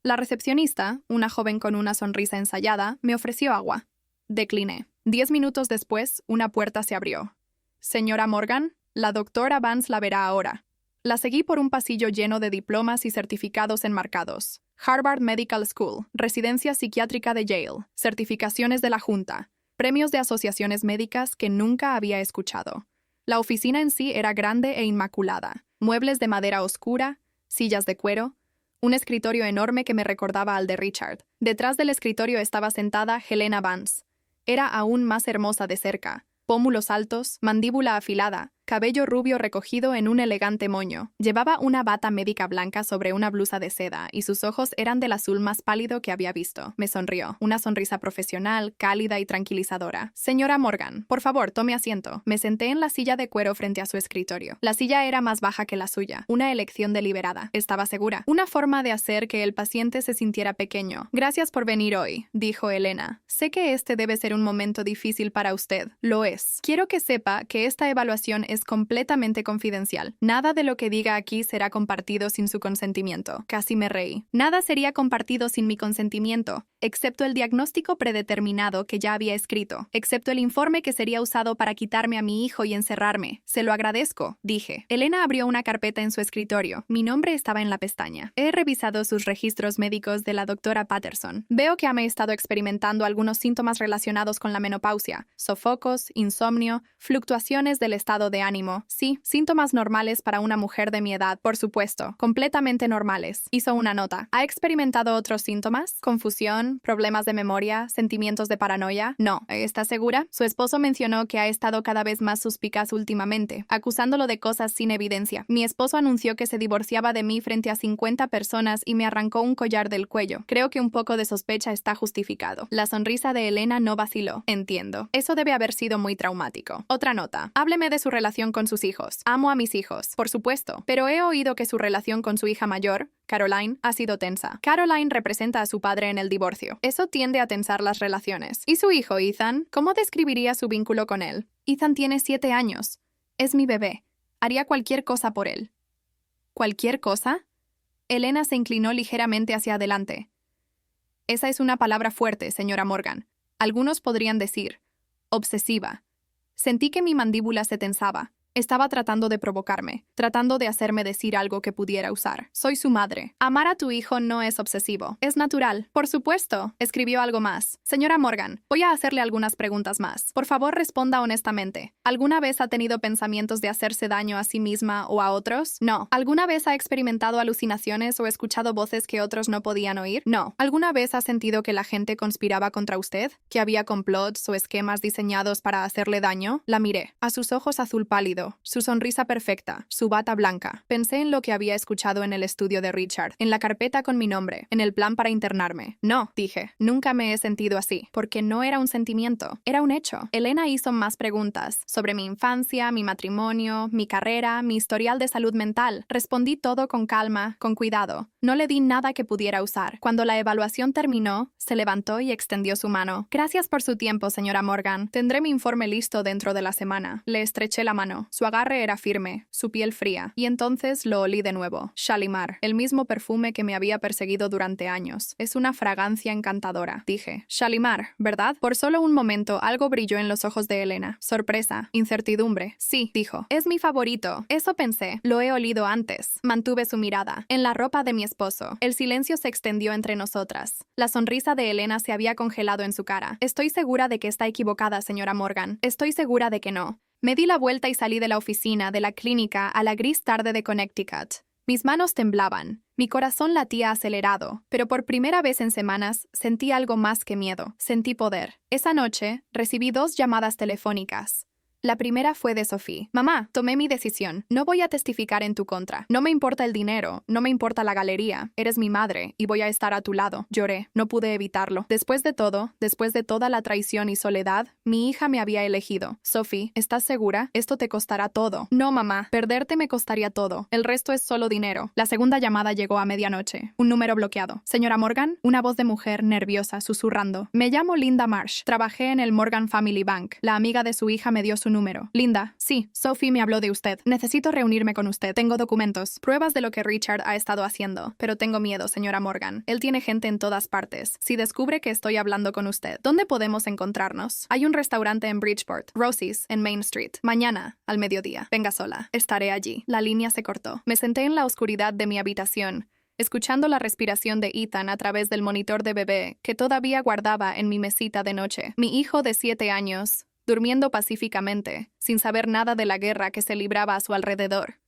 La recepcionista, una joven con una sonrisa ensayada, me ofreció agua. Decliné. 10 minutos después, una puerta se abrió. Señora Morgan, la doctora Vance la verá ahora. La seguí por un pasillo lleno de diplomas y certificados enmarcados. Harvard Medical School, residencia psiquiátrica de Yale, certificaciones de la Junta, premios de asociaciones médicas que nunca había escuchado. La oficina en sí era grande e inmaculada. Muebles de madera oscura, sillas de cuero, un escritorio enorme que me recordaba al de Richard. Detrás del escritorio estaba sentada Helena Vance. Era aún más hermosa de cerca. Pómulos altos, mandíbula afilada, cabello rubio recogido en un elegante moño. Llevaba una bata médica blanca sobre una blusa de seda y sus ojos eran del azul más pálido que había visto. Me sonrió, una sonrisa profesional, cálida y tranquilizadora. Señora Morgan, por favor, tome asiento. Me senté en la silla de cuero frente a su escritorio. La silla era más baja que la suya, una elección deliberada. Estaba segura. Una forma de hacer que el paciente se sintiera pequeño. Gracias por venir hoy, dijo Elena. Sé que este debe ser un momento difícil para usted. Lo es. Quiero que sepa que esta evaluación es completamente confidencial. Nada de lo que diga aquí será compartido sin su consentimiento. Casi me reí. Nada sería compartido sin mi consentimiento, excepto el diagnóstico predeterminado que ya había escrito, excepto el informe que sería usado para quitarme a mi hijo y encerrarme. Se lo agradezco, dije. Elena abrió una carpeta en su escritorio. Mi nombre estaba en la pestaña. He revisado sus registros médicos de la doctora Patterson. Veo que ha estado experimentando algunos síntomas relacionados con la menopausia, sofocos, insomnio, fluctuaciones del estado de ánimo. Sí, síntomas normales para una mujer de mi edad, por supuesto, completamente normales. Hizo una nota. ¿Ha experimentado otros síntomas? ¿Confusión? ¿Problemas de memoria? ¿Sentimientos de paranoia? No. ¿Está segura? Su esposo mencionó que ha estado cada vez más suspicaz últimamente, acusándolo de cosas sin evidencia. Mi esposo anunció que se divorciaba de mí frente a 50 personas y me arrancó un collar del cuello. Creo que un poco de sospecha está justificado. La sonrisa de Elena no vaciló. Entiendo. Eso debe haber sido muy traumático. Otra nota. Hábleme de su relación con sus hijos. Amo a mis hijos, por supuesto, pero he oído que su relación con su hija mayor, Caroline, ha sido tensa. Caroline representa a su padre en el divorcio. Eso tiende a tensar las relaciones. ¿Y su hijo, Ethan? ¿Cómo describiría su vínculo con él? Ethan tiene 7 años. Es mi bebé. Haría cualquier cosa por él. ¿Cualquier cosa? Elena se inclinó ligeramente hacia adelante. Esa es una palabra fuerte, señora Morgan. Algunos podrían decir, obsesiva. Sentí que mi mandíbula se tensaba. Estaba tratando de provocarme, tratando de hacerme decir algo que pudiera usar. Soy su madre. Amar a tu hijo no es obsesivo. Es natural. Por supuesto. Escribió algo más. Señora Morgan, voy a hacerle algunas preguntas más. Por favor, responda honestamente. ¿Alguna vez ha tenido pensamientos de hacerse daño a sí misma o a otros? No. ¿Alguna vez ha experimentado alucinaciones o escuchado voces que otros no podían oír? No. ¿Alguna vez ha sentido que la gente conspiraba contra usted? ¿Que había complots o esquemas diseñados para hacerle daño? La miré. A sus ojos azul pálido, su sonrisa perfecta, su bata blanca. Pensé en lo que había escuchado en el estudio de Richard, en la carpeta con mi nombre, en el plan para internarme. No, dije, nunca me he sentido así, porque no era un sentimiento, era un hecho. Elena hizo más preguntas sobre mi infancia, mi matrimonio, mi carrera, mi historial de salud mental. Respondí todo con calma, con cuidado. No le di nada que pudiera usar. Cuando la evaluación terminó, se levantó y extendió su mano. Gracias por su tiempo, señora Morgan. Tendré mi informe listo dentro de la semana. Le estreché la mano. Su agarre era firme, su piel fría, y entonces lo olí de nuevo. Shalimar, el mismo perfume que me había perseguido durante años. Es una fragancia encantadora, dije. Shalimar, ¿verdad? Por solo un momento algo brilló en los ojos de Elena. Sorpresa, incertidumbre. Sí, dijo. Es mi favorito. Eso pensé. Lo he olido antes. Mantuve su mirada. En la ropa de mi esposo. El silencio se extendió entre nosotras. La sonrisa de Elena se había congelado en su cara. Estoy segura de que está equivocada, señora Morgan. Estoy segura de que no. Me di la vuelta y salí de la oficina, de la clínica, a la gris tarde de Connecticut. Mis manos temblaban, mi corazón latía acelerado, pero por primera vez en semanas sentí algo más que miedo. Sentí poder. Esa noche recibí 2 llamadas telefónicas. La primera fue de Sophie. Mamá, tomé mi decisión. No voy a testificar en tu contra. No me importa el dinero, no me importa la galería. Eres mi madre y voy a estar a tu lado. Lloré, no pude evitarlo. Después de todo, después de toda la traición y soledad, mi hija me había elegido. Sophie, ¿estás segura? Esto te costará todo. No, mamá, perderte me costaría todo. El resto es solo dinero. La segunda llamada llegó a medianoche. Un número bloqueado. Señora Morgan, una voz de mujer nerviosa, susurrando. Me llamo Linda Marsh. Trabajé en el Morgan Family Bank. La amiga de su hija me dio su número. Linda, sí, Sophie me habló de usted. Necesito reunirme con usted. Tengo documentos, pruebas de lo que Richard ha estado haciendo. Pero tengo miedo, señora Morgan. Él tiene gente en todas partes. Si descubre que estoy hablando con usted, ¿dónde podemos encontrarnos? Hay un restaurante en Bridgeport, Rosie's, en Main Street. Mañana, al mediodía. Venga sola. Estaré allí. La línea se cortó. Me senté en la oscuridad de mi habitación, escuchando la respiración de Ethan a través del monitor de bebé que todavía guardaba en mi mesita de noche. Mi hijo de 7 años, durmiendo pacíficamente, sin saber nada de la guerra que se libraba a su alrededor.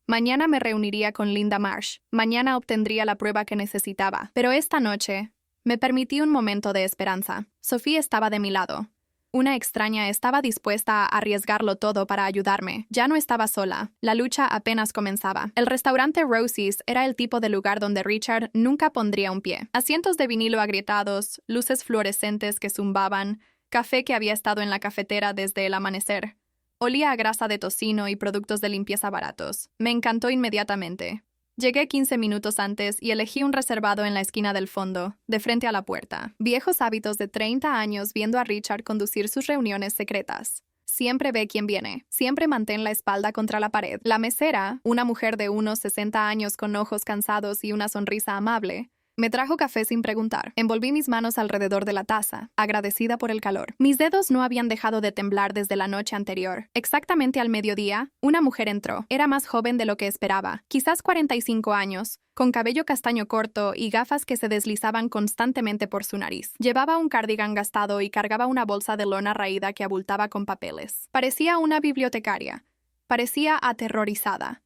Mañana me reuniría con Linda Marsh. Mañana obtendría la prueba que necesitaba. Pero esta noche me permití un momento de esperanza. Sophie estaba de mi lado. Una extraña estaba dispuesta a arriesgarlo todo para ayudarme. Ya no estaba sola. La lucha apenas comenzaba. El restaurante Rosie's era el tipo de lugar donde Richard nunca pondría un pie. Asientos de vinilo agrietados, luces fluorescentes que zumbaban, café que había estado en la cafetera desde el amanecer. Olía a grasa de tocino y productos de limpieza baratos. Me encantó inmediatamente. Llegué 15 minutos antes y elegí un reservado en la esquina del fondo, de frente a la puerta. Viejos hábitos de 30 años viendo a Richard conducir sus reuniones secretas. Siempre ve quién viene. Siempre mantén la espalda contra la pared. La mesera, una mujer de unos 60 años con ojos cansados y una sonrisa amable, me trajo café sin preguntar. Envolví mis manos alrededor de la taza, agradecida por el calor. Mis dedos no habían dejado de temblar desde la noche anterior. Exactamente al mediodía, una mujer entró. Era más joven de lo que esperaba, quizás 45 años, con cabello castaño corto y gafas que se deslizaban constantemente por su nariz. Llevaba un cardigan gastado y cargaba una bolsa de lona raída que abultaba con papeles. Parecía una bibliotecaria. Parecía aterrorizada.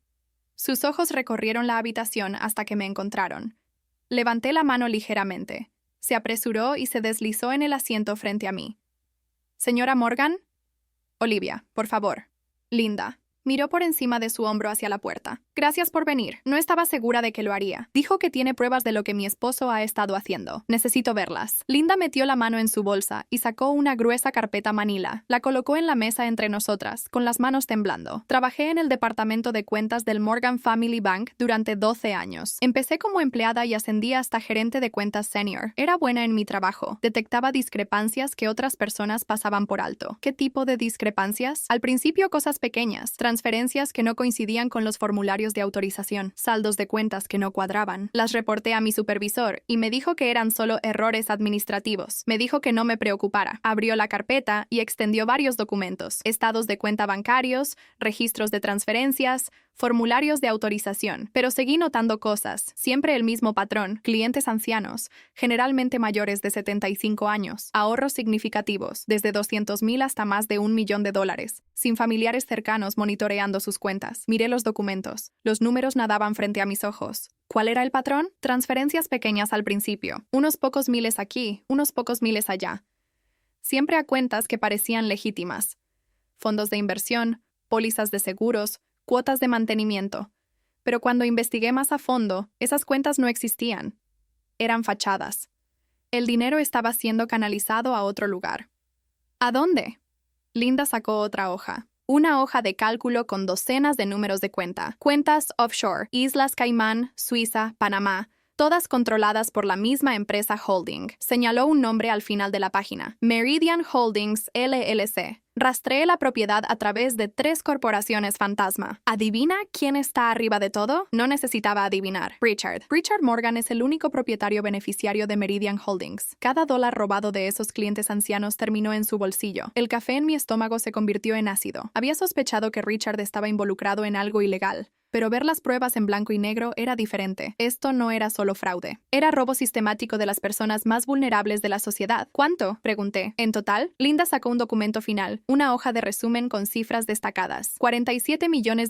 Sus ojos recorrieron la habitación hasta que me encontraron. Levanté la mano ligeramente. Se apresuró y se deslizó en el asiento frente a mí. «¿Señora Morgan?» «Olivia, por favor». «Linda». Miró por encima de su hombro hacia la puerta. «Gracias por venir. No estaba segura de que lo haría. Dijo que tiene pruebas de lo que mi esposo ha estado haciendo. Necesito verlas». Linda metió la mano en su bolsa y sacó una gruesa carpeta manila. La colocó en la mesa entre nosotras, con las manos temblando. Trabajé en el departamento de cuentas del Morgan Family Bank durante 12 años. Empecé como empleada y ascendí hasta gerente de cuentas senior. Era buena en mi trabajo. Detectaba discrepancias que otras personas pasaban por alto. ¿Qué tipo de discrepancias? Al principio cosas pequeñas. Transferencias que no coincidían con los formularios de autorización, saldos de cuentas que no cuadraban. Las reporté a mi supervisor y me dijo que eran solo errores administrativos. Me dijo que no me preocupara. Abrió la carpeta y extendió varios documentos: estados de cuenta bancarios, registros de transferencias, formularios de autorización. Pero seguí notando cosas, siempre el mismo patrón: clientes ancianos, generalmente mayores de 75 años, ahorros significativos, desde $200,000 hasta más de $1 millón, sin familiares cercanos monitoreando sus cuentas. Miré los documentos. Los números nadaban frente a mis ojos. ¿Cuál era el patrón? Transferencias pequeñas al principio, unos pocos miles aquí, unos pocos miles allá. Siempre a cuentas que parecían legítimas. Fondos de inversión, pólizas de seguros, cuotas de mantenimiento. Pero cuando investigué más a fondo, esas cuentas no existían. Eran fachadas. El dinero estaba siendo canalizado a otro lugar. ¿A dónde? Linda sacó otra hoja. Una hoja de cálculo con docenas de números de cuenta. Cuentas offshore, Islas Caimán, Suiza, Panamá, todas controladas por la misma empresa holding. Señaló un nombre al final de la página: Meridian Holdings LLC. Rastreé la propiedad a través de 3 corporaciones fantasma. ¿Adivina quién está arriba de todo? No necesitaba adivinar. Richard. Richard Morgan es el único propietario beneficiario de Meridian Holdings. Cada dólar robado de esos clientes ancianos terminó en su bolsillo. El café en mi estómago se convirtió en ácido. Había sospechado que Richard estaba involucrado en algo ilegal. Pero ver las pruebas en blanco y negro era diferente. Esto no era solo fraude. Era robo sistemático de las personas más vulnerables de la sociedad. ¿Cuánto?, pregunté. En total, Linda sacó un documento final, una hoja de resumen con cifras destacadas. $47 millones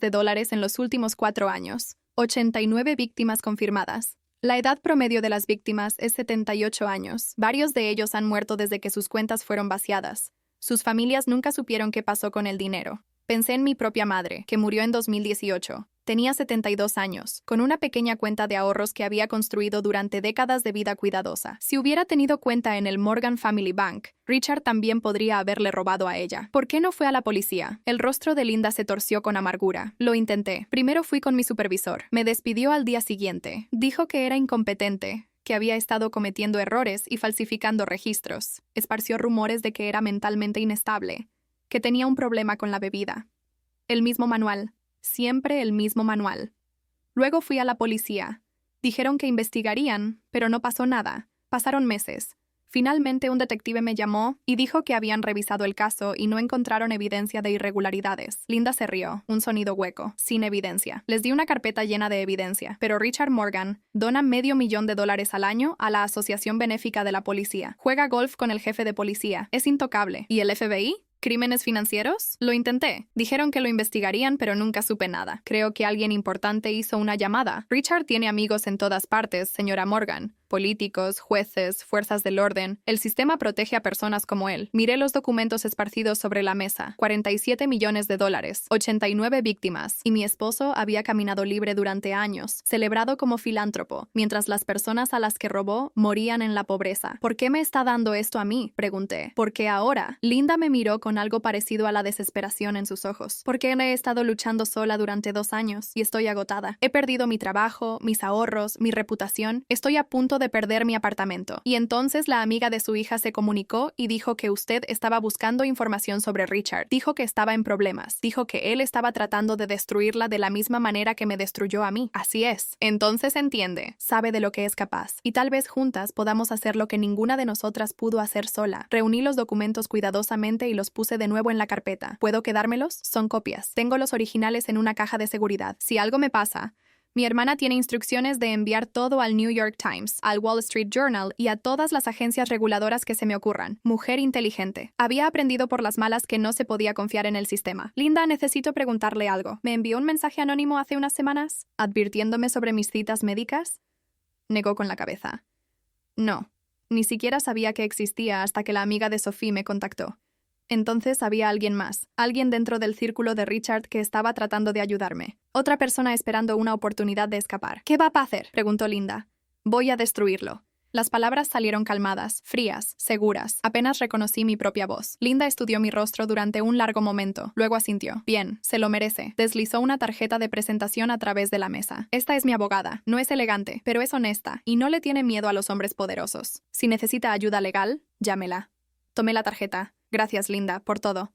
en los últimos 4 años. 89 víctimas confirmadas. La edad promedio de las víctimas es 78 años. Varios de ellos han muerto desde que sus cuentas fueron vaciadas. Sus familias nunca supieron qué pasó con el dinero. Pensé en mi propia madre, que murió en 2018. Tenía 72 años, con una pequeña cuenta de ahorros que había construido durante décadas de vida cuidadosa. Si hubiera tenido cuenta en el Morgan Family Bank, Richard también podría haberle robado a ella. ¿Por qué no fue a la policía? El rostro de Linda se torció con amargura. Lo intenté. Primero fui con mi supervisor. Me despidió al día siguiente. Dijo que era incompetente, que había estado cometiendo errores y falsificando registros. Esparció rumores de que era mentalmente inestable, que tenía un problema con la bebida. El mismo manual. Siempre el mismo manual. Luego fui a la policía. Dijeron que investigarían, pero no pasó nada. Pasaron meses. Finalmente un detective me llamó y dijo que habían revisado el caso y no encontraron evidencia de irregularidades. Linda se rió, un sonido hueco, sin evidencia. Les di una carpeta llena de evidencia, pero Richard Morgan dona $500,000 al año a la Asociación Benéfica de la Policía. Juega golf con el jefe de policía. Es intocable. ¿Y el FBI? ¿Crímenes financieros? Lo intenté. Dijeron que lo investigarían, pero nunca supe nada. Creo que alguien importante hizo una llamada. Richard tiene amigos en todas partes, señora Morgan. Políticos, jueces, fuerzas del orden. El sistema protege a personas como él. Miré los documentos esparcidos sobre la mesa. 47 millones de dólares, 89 víctimas. Y mi esposo había caminado libre durante años, celebrado como filántropo, mientras las personas a las que robó morían en la pobreza. ¿Por qué me está dando esto a mí?, pregunté. ¿Por qué ahora? Linda me miró con algo parecido a la desesperación en sus ojos. Porque he estado luchando sola durante 2 años y estoy agotada. He perdido mi trabajo, mis ahorros, mi reputación. Estoy a punto de perder mi apartamento. Y entonces la amiga de su hija se comunicó y dijo que usted estaba buscando información sobre Richard. Dijo que estaba en problemas. Dijo que él estaba tratando de destruirla de la misma manera que me destruyó a mí. Así es. Entonces entiende. Sabe de lo que es capaz. Y tal vez juntas podamos hacer lo que ninguna de nosotras pudo hacer sola. Reuní los documentos cuidadosamente y los puse de nuevo en la carpeta. ¿Puedo quedármelos? Son copias. Tengo los originales en una caja de seguridad. Si algo me pasa... Mi hermana tiene instrucciones de enviar todo al New York Times, al Wall Street Journal y a todas las agencias reguladoras que se me ocurran. Mujer inteligente. Había aprendido por las malas que no se podía confiar en el sistema. Linda, necesito preguntarle algo. ¿Me envió un mensaje anónimo hace unas semanas, advirtiéndome sobre mis citas médicas? Negó con la cabeza. No. Ni siquiera sabía que existía hasta que la amiga de Sophie me contactó. Entonces había alguien más, alguien dentro del círculo de Richard que estaba tratando de ayudarme. Otra persona esperando una oportunidad de escapar. ¿Qué va a hacer?, preguntó Linda. Voy a destruirlo. Las palabras salieron calmadas, frías, seguras. Apenas reconocí mi propia voz. Linda estudió mi rostro durante un largo momento. Luego asintió. Bien, se lo merece. Deslizó una tarjeta de presentación a través de la mesa. Esta es mi abogada. No es elegante, pero es honesta y no le tiene miedo a los hombres poderosos. Si necesita ayuda legal, llámela. Tomé la tarjeta. Gracias, Linda, por todo.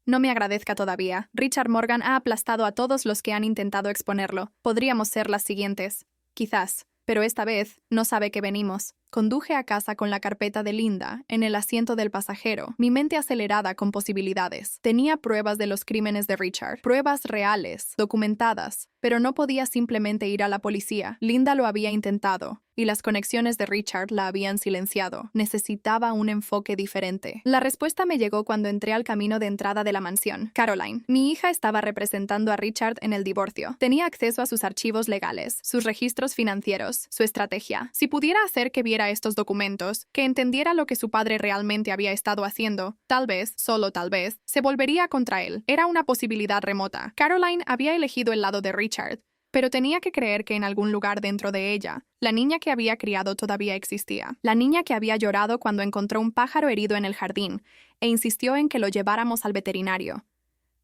No me agradezca todavía. Richard Morgan ha aplastado a todos los que han intentado exponerlo. Podríamos ser las siguientes. Quizás. Pero esta vez no sabe que venimos. Conduje a casa con la carpeta de Linda en el asiento del pasajero, mi mente acelerada con posibilidades. Tenía pruebas de los crímenes de Richard, pruebas reales, documentadas, pero no podía simplemente ir a la policía. Linda lo había intentado, y las conexiones de Richard la habían silenciado. Necesitaba un enfoque diferente. La respuesta me llegó cuando entré al camino de entrada de la mansión. Caroline, mi hija, estaba representando a Richard en el divorcio. Tenía acceso a sus archivos legales, sus registros financieros, su estrategia. Si pudiera hacer que viera estos documentos, que entendiera lo que su padre realmente había estado haciendo, tal vez, solo tal vez, se volvería contra él. Era una posibilidad remota. Caroline había elegido el lado de Richard, pero tenía que creer que en algún lugar dentro de ella, la niña que había criado todavía existía. La niña que había llorado cuando encontró un pájaro herido en el jardín e insistió en que lo lleváramos al veterinario.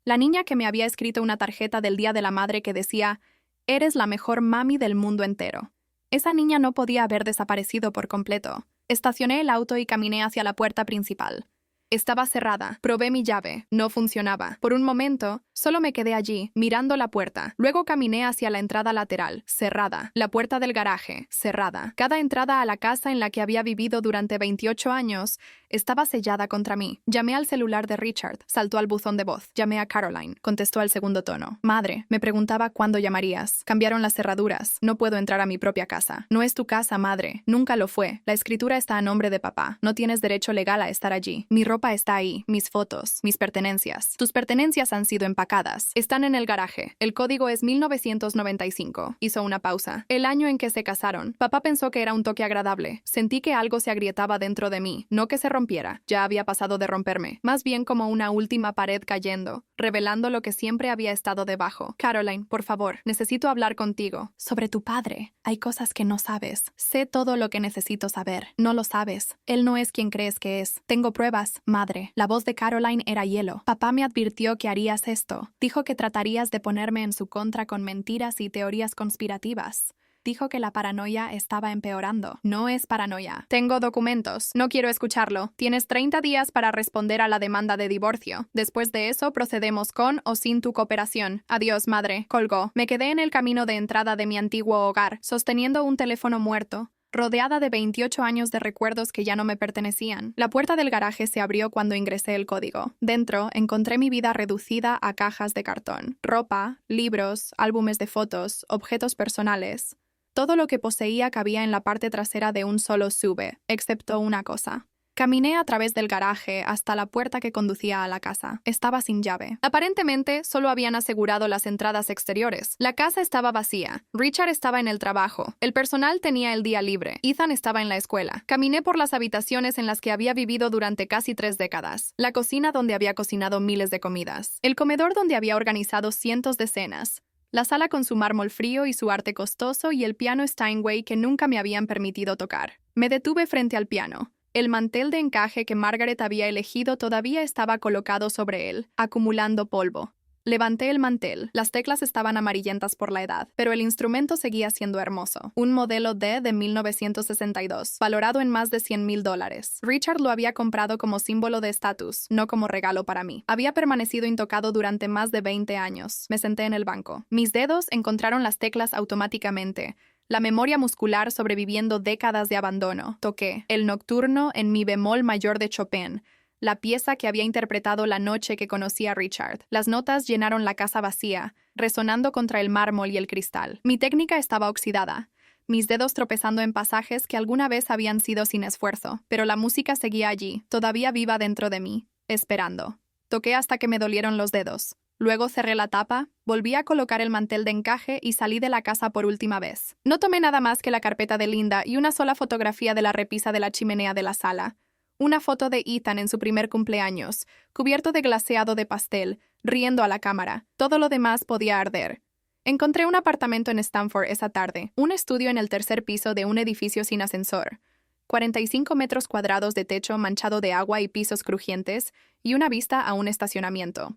La niña que me había escrito una tarjeta del Día de la Madre que decía: «Eres la mejor mami del mundo entero». Esa niña no podía haber desaparecido por completo. Estacioné el auto y caminé hacia la puerta principal. Estaba cerrada. Probé mi llave. No funcionaba. Por un momento, solo me quedé allí, mirando la puerta. Luego caminé hacia la entrada lateral, cerrada. La puerta del garaje, cerrada. Cada entrada a la casa en la que había vivido durante 28 años estaba sellada contra mí. Llamé al celular de Richard. Saltó al buzón de voz. Llamé a Caroline. Contestó al segundo tono. Madre, me preguntaba cuándo llamarías. Cambiaron las cerraduras. No puedo entrar a mi propia casa. No es tu casa, madre. Nunca lo fue. La escritura está a nombre de papá. No tienes derecho legal a estar allí. Mi ropa está ahí. Mis fotos. Mis pertenencias. Tus pertenencias han sido empacadas. Están en el garaje. El código es 1995. Hizo una pausa. El año en que se casaron. Papá pensó que era un toque agradable. Sentí que algo se agrietaba dentro de mí. No que se rompiera. Ya había pasado de romperme. Más bien como una última pared cayendo, revelando lo que siempre había estado debajo. Caroline, por favor, necesito hablar contigo. Sobre tu padre. Hay cosas que no sabes. Sé todo lo que necesito saber. No lo sabes. Él no es quien crees que es. Tengo pruebas. Madre. La voz de Caroline era hielo. Papá me advirtió que harías esto. Dijo que tratarías de ponerme en su contra con mentiras y teorías conspirativas. Dijo que la paranoia estaba empeorando. No es paranoia. Tengo documentos. No quiero escucharlo. Tienes 30 días para responder a la demanda de divorcio. Después de eso, procedemos con o sin tu cooperación. Adiós, madre. Colgó. Me quedé en el camino de entrada de mi antiguo hogar, sosteniendo un teléfono muerto, rodeada de 28 años de recuerdos que ya no me pertenecían. La puerta del garaje se abrió cuando ingresé el código. Dentro, encontré mi vida reducida a cajas de cartón. Ropa, libros, álbumes de fotos, objetos personales. Todo lo que poseía cabía en la parte trasera de un solo SUV, excepto una cosa. Caminé a través del garaje hasta la puerta que conducía a la casa. Estaba sin llave. Aparentemente, solo habían asegurado las entradas exteriores. La casa estaba vacía. Richard estaba en el trabajo. El personal tenía el día libre. Ethan estaba en la escuela. Caminé por las habitaciones en las que había vivido durante casi 3 décadas. La cocina donde había cocinado miles de comidas. El comedor donde había organizado cientos de cenas. La sala con su mármol frío y su arte costoso y el piano Steinway que nunca me habían permitido tocar. Me detuve frente al piano. El mantel de encaje que Margaret había elegido todavía estaba colocado sobre él, acumulando polvo. Levanté el mantel. Las teclas estaban amarillentas por la edad, pero el instrumento seguía siendo hermoso. Un modelo D de 1962, valorado en más de $100,000. Richard lo había comprado como símbolo de estatus, no como regalo para mí. Había permanecido intocado durante más de 20 años. Me senté en el banco. Mis dedos encontraron las teclas automáticamente. La memoria muscular sobreviviendo décadas de abandono. Toqué el nocturno en mi bemol mayor de Chopin, la pieza que había interpretado la noche que conocí a Richard. Las notas llenaron la casa vacía, resonando contra el mármol y el cristal. Mi técnica estaba oxidada, mis dedos tropezando en pasajes que alguna vez habían sido sin esfuerzo, pero la música seguía allí, todavía viva dentro de mí, esperando. Toqué hasta que me dolieron los dedos. Luego cerré la tapa, volví a colocar el mantel de encaje y salí de la casa por última vez. No tomé nada más que la carpeta de Linda y una sola fotografía de la repisa de la chimenea de la sala. Una foto de Ethan en su primer cumpleaños, cubierto de glaseado de pastel, riendo a la cámara. Todo lo demás podía arder. Encontré un apartamento en Stamford esa tarde, un estudio en el 3er piso de un edificio sin ascensor. 45 metros cuadrados de techo manchado de agua y pisos crujientes, y una vista a un estacionamiento.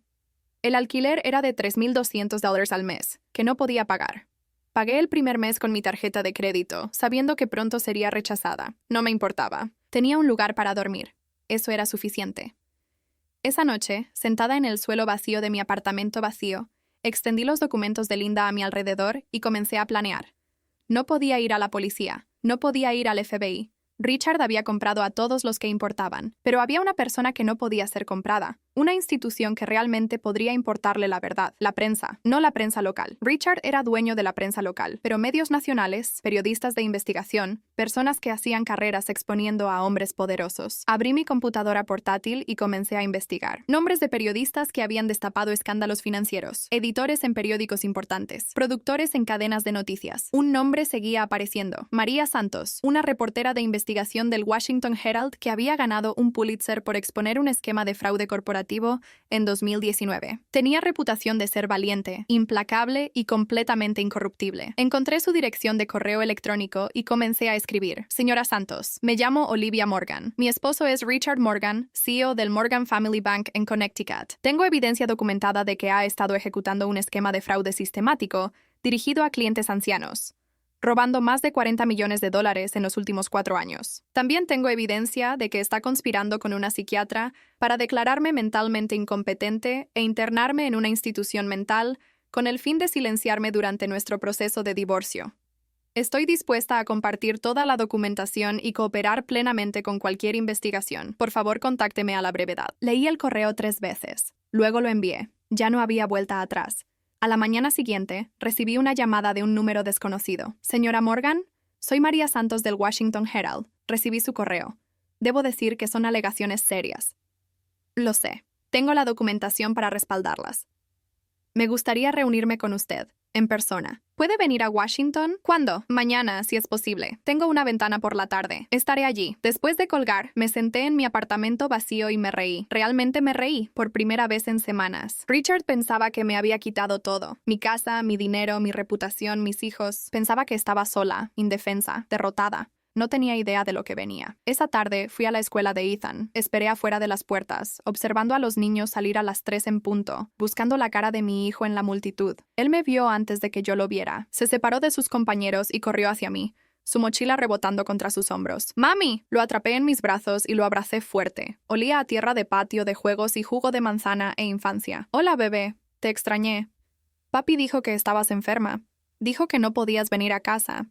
El alquiler era de $3,200 al mes, que no podía pagar. Pagué el primer mes con mi tarjeta de crédito, sabiendo que pronto sería rechazada. No me importaba. Tenía un lugar para dormir. Eso era suficiente. Esa noche, sentada en el suelo vacío de mi apartamento vacío, extendí los documentos de Linda a mi alrededor y comencé a planear. No podía ir a la policía. No podía ir al FBI. Richard había comprado a todos los que importaban, pero había una persona que no podía ser comprada. Una institución que realmente podría importarle la verdad, la prensa, no la prensa local. Richard era dueño de la prensa local, pero medios nacionales, periodistas de investigación, personas que hacían carreras exponiendo a hombres poderosos. Abrí mi computadora portátil y comencé a investigar. Nombres de periodistas que habían destapado escándalos financieros, editores en periódicos importantes, productores en cadenas de noticias. Un nombre seguía apareciendo. María Santos, una reportera de investigación del Washington Herald que había ganado un Pulitzer por exponer un esquema de fraude corporativo en 2019. Tenía reputación de ser valiente, implacable y completamente incorruptible. Encontré su dirección de correo electrónico y comencé a escribir. Señora Santos, me llamo Olivia Morgan. Mi esposo es Richard Morgan, CEO del Morgan Family Bank en Connecticut. Tengo evidencia documentada de que ha estado ejecutando un esquema de fraude sistemático dirigido a clientes ancianos, robando más de $40 millones en los últimos 4 años. También tengo evidencia de que está conspirando con una psiquiatra para declararme mentalmente incompetente e internarme en una institución mental con el fin de silenciarme durante nuestro proceso de divorcio. Estoy dispuesta a compartir toda la documentación y cooperar plenamente con cualquier investigación. Por favor, contácteme a la brevedad. Leí el correo 3 veces. Luego lo envié. Ya no había vuelta atrás. A la mañana siguiente, recibí una llamada de un número desconocido. Señora Morgan, soy María Santos del Washington Herald. Recibí su correo. Debo decir que son alegaciones serias. Lo sé. Tengo la documentación para respaldarlas. Me gustaría reunirme con usted, en persona. ¿Puede venir a Washington? ¿Cuándo? Mañana, si es posible. Tengo una ventana por la tarde. Estaré allí. Después de colgar, me senté en mi apartamento vacío y me reí. Realmente me reí, por primera vez en semanas. Richard pensaba que me había quitado todo. Mi casa, mi dinero, mi reputación, mis hijos. Pensaba que estaba sola, indefensa, derrotada. No tenía idea de lo que venía. Esa tarde fui a la escuela de Ethan. Esperé afuera de las puertas, observando a los niños salir a las 3 en punto, buscando la cara de mi hijo en la multitud. Él me vio antes de que yo lo viera. Se separó de sus compañeros y corrió hacia mí, su mochila rebotando contra sus hombros. ¡Mami! Lo atrapé en mis brazos y lo abracé fuerte. Olía a tierra de patio, de juegos y jugo de manzana e infancia. «Hola, bebé. Te extrañé. Papi dijo que estabas enferma. Dijo que no podías venir a casa».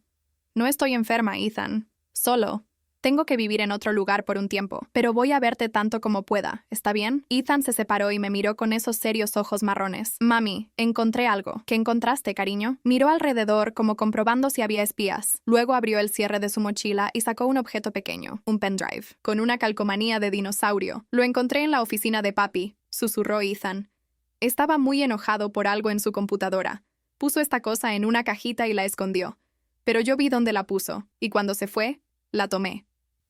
«No estoy enferma, Ethan. Solo. Tengo que vivir en otro lugar por un tiempo, pero voy a verte tanto como pueda, ¿está bien? Ethan se separó y me miró con esos serios ojos marrones. Mami, encontré algo. ¿Qué encontraste, cariño? Miró alrededor como comprobando si había espías. Luego abrió el cierre de su mochila y sacó un objeto pequeño, un pendrive, con una calcomanía de dinosaurio. Lo encontré en la oficina de papi, susurró Ethan. Estaba muy enojado por algo en su computadora. Puso esta cosa en una cajita y la escondió. Pero yo vi dónde la puso, y cuando se fue, la tomé.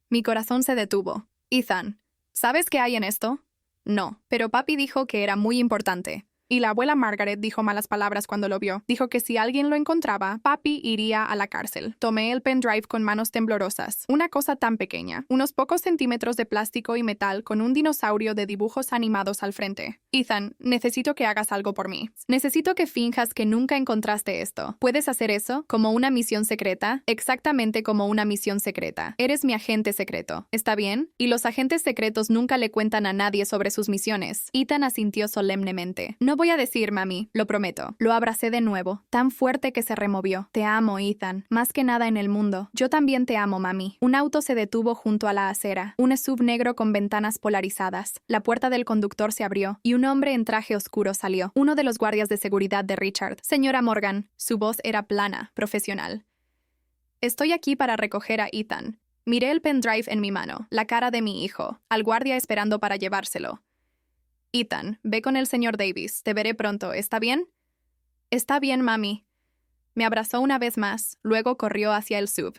Mi corazón se detuvo. Ethan, ¿sabes qué hay en esto? No, pero papi dijo que era muy importante. Y la abuela Margaret dijo malas palabras cuando lo vio. Dijo que si alguien lo encontraba, papi iría a la cárcel. Tomé el pendrive con manos temblorosas. Una cosa tan pequeña. Unos pocos centímetros de plástico y metal con un dinosaurio de dibujos animados al frente. Ethan, necesito que hagas algo por mí. Necesito que finjas que nunca encontraste esto. ¿Puedes hacer eso? ¿Como una misión secreta? Exactamente como una misión secreta. Eres mi agente secreto. ¿Está bien? Y los agentes secretos nunca le cuentan a nadie sobre sus misiones. Ethan asintió solemnemente. No voy a decir, mami, lo prometo. Lo abracé de nuevo, tan fuerte que se removió. Te amo, Ethan, más que nada en el mundo. Yo también te amo, mami. Un auto se detuvo junto a la acera, un SUV negro con ventanas polarizadas. La puerta del conductor se abrió y un hombre en traje oscuro salió, uno de los guardias de seguridad de Richard. Señora Morgan, su voz era plana, profesional. Estoy aquí para recoger a Ethan. Miré el pendrive en mi mano, la cara de mi hijo, al guardia esperando para llevárselo. Ethan, ve con el señor Davis. Te veré pronto, ¿está bien? Está bien, mami. Me abrazó una vez más, luego corrió hacia el SUV.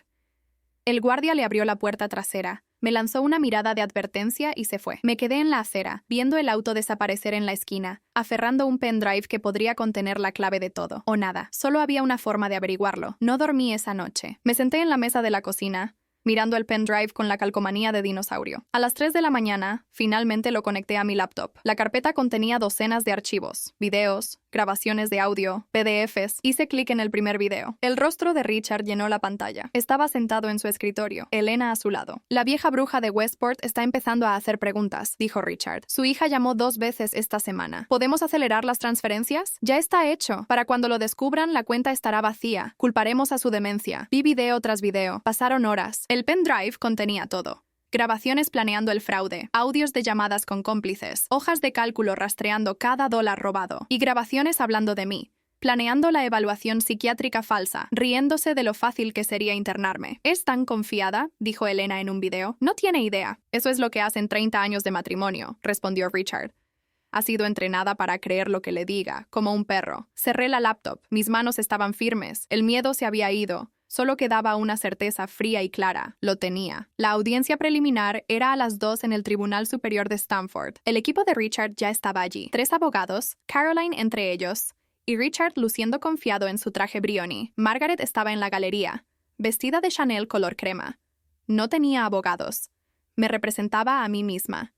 El guardia le abrió la puerta trasera, me lanzó una mirada de advertencia y se fue. Me quedé en la acera, viendo el auto desaparecer en la esquina, aferrando un pendrive que podría contener la clave de todo. O nada. Solo había una forma de averiguarlo. No dormí esa noche. Me senté en la mesa de la cocina, mirando el pendrive con la calcomanía de dinosaurio. A las 3 de la mañana, finalmente lo conecté a mi laptop. La carpeta contenía docenas de archivos, videos, grabaciones de audio, PDFs. Hice clic en el primer video. El rostro de Richard llenó la pantalla. Estaba sentado en su escritorio, Elena a su lado. La vieja bruja de Westport está empezando a hacer preguntas, dijo Richard. Su hija llamó 2 veces esta semana. ¿Podemos acelerar las transferencias? Ya está hecho. Para cuando lo descubran, la cuenta estará vacía. Culparemos a su demencia. Vi video tras video. Pasaron horas. El pendrive contenía todo. Grabaciones planeando el fraude, audios de llamadas con cómplices, hojas de cálculo rastreando cada dólar robado y grabaciones hablando de mí, planeando la evaluación psiquiátrica falsa, riéndose de lo fácil que sería internarme. ¿Es tan confiada?, dijo Elena en un video. No tiene idea. Eso es lo que hacen 30 años de matrimonio, respondió Richard. Ha sido entrenada para creer lo que le diga, como un perro. Cerré la laptop. Mis manos estaban firmes. El miedo se había ido. Solo quedaba una certeza fría y clara. Lo tenía. La audiencia preliminar era a las 2 en el Tribunal Superior de Stamford. El equipo de Richard ya estaba allí. 3 abogados, Caroline entre ellos, y Richard luciendo confiado en su traje Brioni. Margaret estaba en la galería, vestida de Chanel color crema. No tenía abogados. Me representaba a mí misma.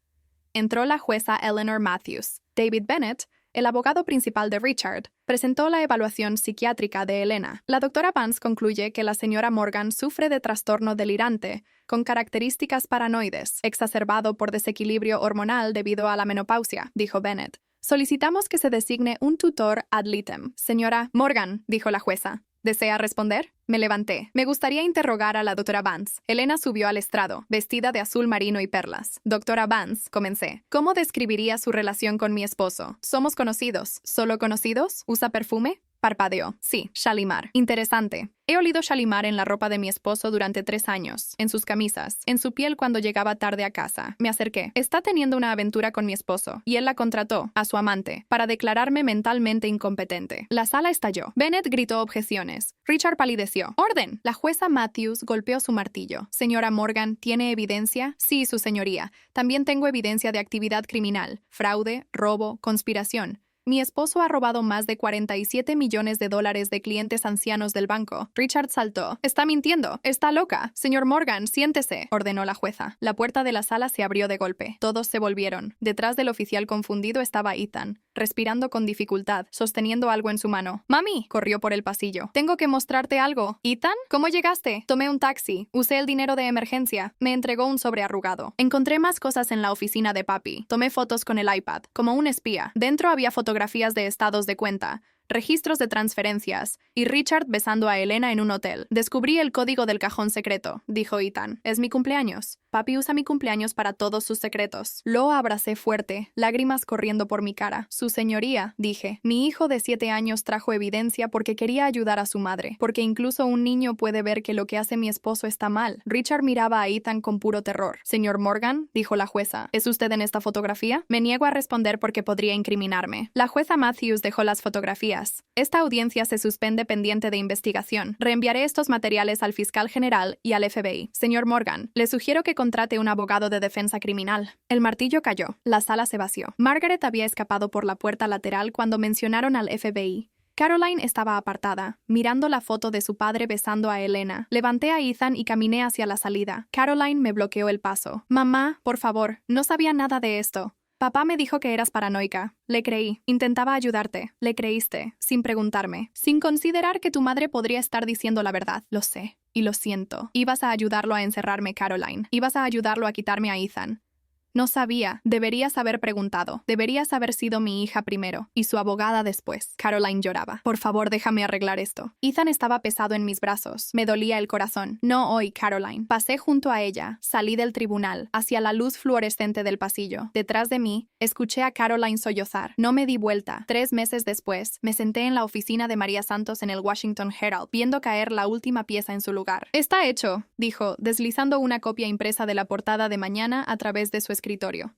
Entró la jueza Eleanor Matthews. David Bennett, el abogado principal de Richard, presentó la evaluación psiquiátrica de Elena. La doctora Vance concluye que la señora Morgan sufre de trastorno delirante, con características paranoides, exacerbado por desequilibrio hormonal debido a la menopausia, dijo Bennett. Solicitamos que se designe un tutor ad litem. Señora Morgan, dijo la jueza. ¿Desea responder? Me levanté. Me gustaría interrogar a la doctora Vance. Elena subió al estrado, vestida de azul marino y perlas. Doctora Vance, comencé. ¿Cómo describiría su relación con mi esposo? ¿Somos conocidos? ¿Solo conocidos? ¿Usa perfume? Parpadeó. Sí, Shalimar. Interesante. He olido Shalimar en la ropa de mi esposo durante 3 años, en sus camisas, en su piel cuando llegaba tarde a casa. Me acerqué. Está teniendo una aventura con mi esposo, y él la contrató, a su amante, para declararme mentalmente incompetente. La sala estalló. Bennett gritó objeciones. Richard palideció. ¡Orden! La jueza Matthews golpeó su martillo. Señora Morgan, ¿tiene evidencia? Sí, su señoría. También tengo evidencia de actividad criminal, fraude, robo, conspiración. Mi esposo ha robado más de $47 millones de clientes ancianos del banco. Richard saltó. Está mintiendo. Está loca. Señor Morgan, siéntese, ordenó la jueza. La puerta de la sala se abrió de golpe. Todos se volvieron. Detrás del oficial confundido estaba Ethan, respirando con dificultad, sosteniendo algo en su mano. «Mami», corrió por el pasillo. «Tengo que mostrarte algo». «¿Ethan? ¿Cómo llegaste?» «Tomé un taxi. Usé el dinero de emergencia». Me entregó un sobre arrugado. Encontré más cosas en la oficina de papi. Tomé fotos con el iPad, como un espía. Dentro había fotografías de estados de cuenta, registros de transferencias y Richard besando a Elena en un hotel. Descubrí el código del cajón secreto, dijo Ethan. Es mi cumpleaños. Papi usa mi cumpleaños para todos sus secretos. Lo abracé fuerte, lágrimas corriendo por mi cara. Su señoría, dije. Mi hijo de 7 años trajo evidencia porque quería ayudar a su madre, porque incluso un niño puede ver que lo que hace mi esposo está mal. Richard miraba a Ethan con puro terror. Señor Morgan, dijo la jueza, ¿es usted en esta fotografía? Me niego a responder porque podría incriminarme. La jueza Matthews dejó las fotografías. Esta audiencia se suspende pendiente de investigación. Reenviaré estos materiales al fiscal general y al FBI. Señor Morgan, le sugiero que contrate un abogado de defensa criminal. El martillo cayó. La sala se vació. Margaret había escapado por la puerta lateral cuando mencionaron al FBI. Caroline estaba apartada, mirando la foto de su padre besando a Elena. Levanté a Ethan y caminé hacia la salida. Caroline me bloqueó el paso. Mamá, por favor, no sabía nada de esto. Papá me dijo que eras paranoica. Le creí. Intentaba ayudarte. Le creíste, sin preguntarme, sin considerar que tu madre podría estar diciendo la verdad. Lo sé. Y lo siento. Ibas a ayudarlo a encerrarme, Caroline. Ibas a ayudarlo a quitarme a Ethan. No sabía. Deberías haber preguntado. Deberías haber sido mi hija primero y su abogada después. Caroline lloraba. Por favor, déjame arreglar esto. Ethan estaba pesado en mis brazos. Me dolía el corazón. No hoy, Caroline. Pasé junto a ella. Salí del tribunal, hacia la luz fluorescente del pasillo. Detrás de mí, escuché a Caroline sollozar. No me di vuelta. 3 meses después, me senté en la oficina de María Santos en el Washington Herald, viendo caer la última pieza en su lugar. Está hecho, dijo, deslizando una copia impresa de la portada de mañana a través de su escritorio.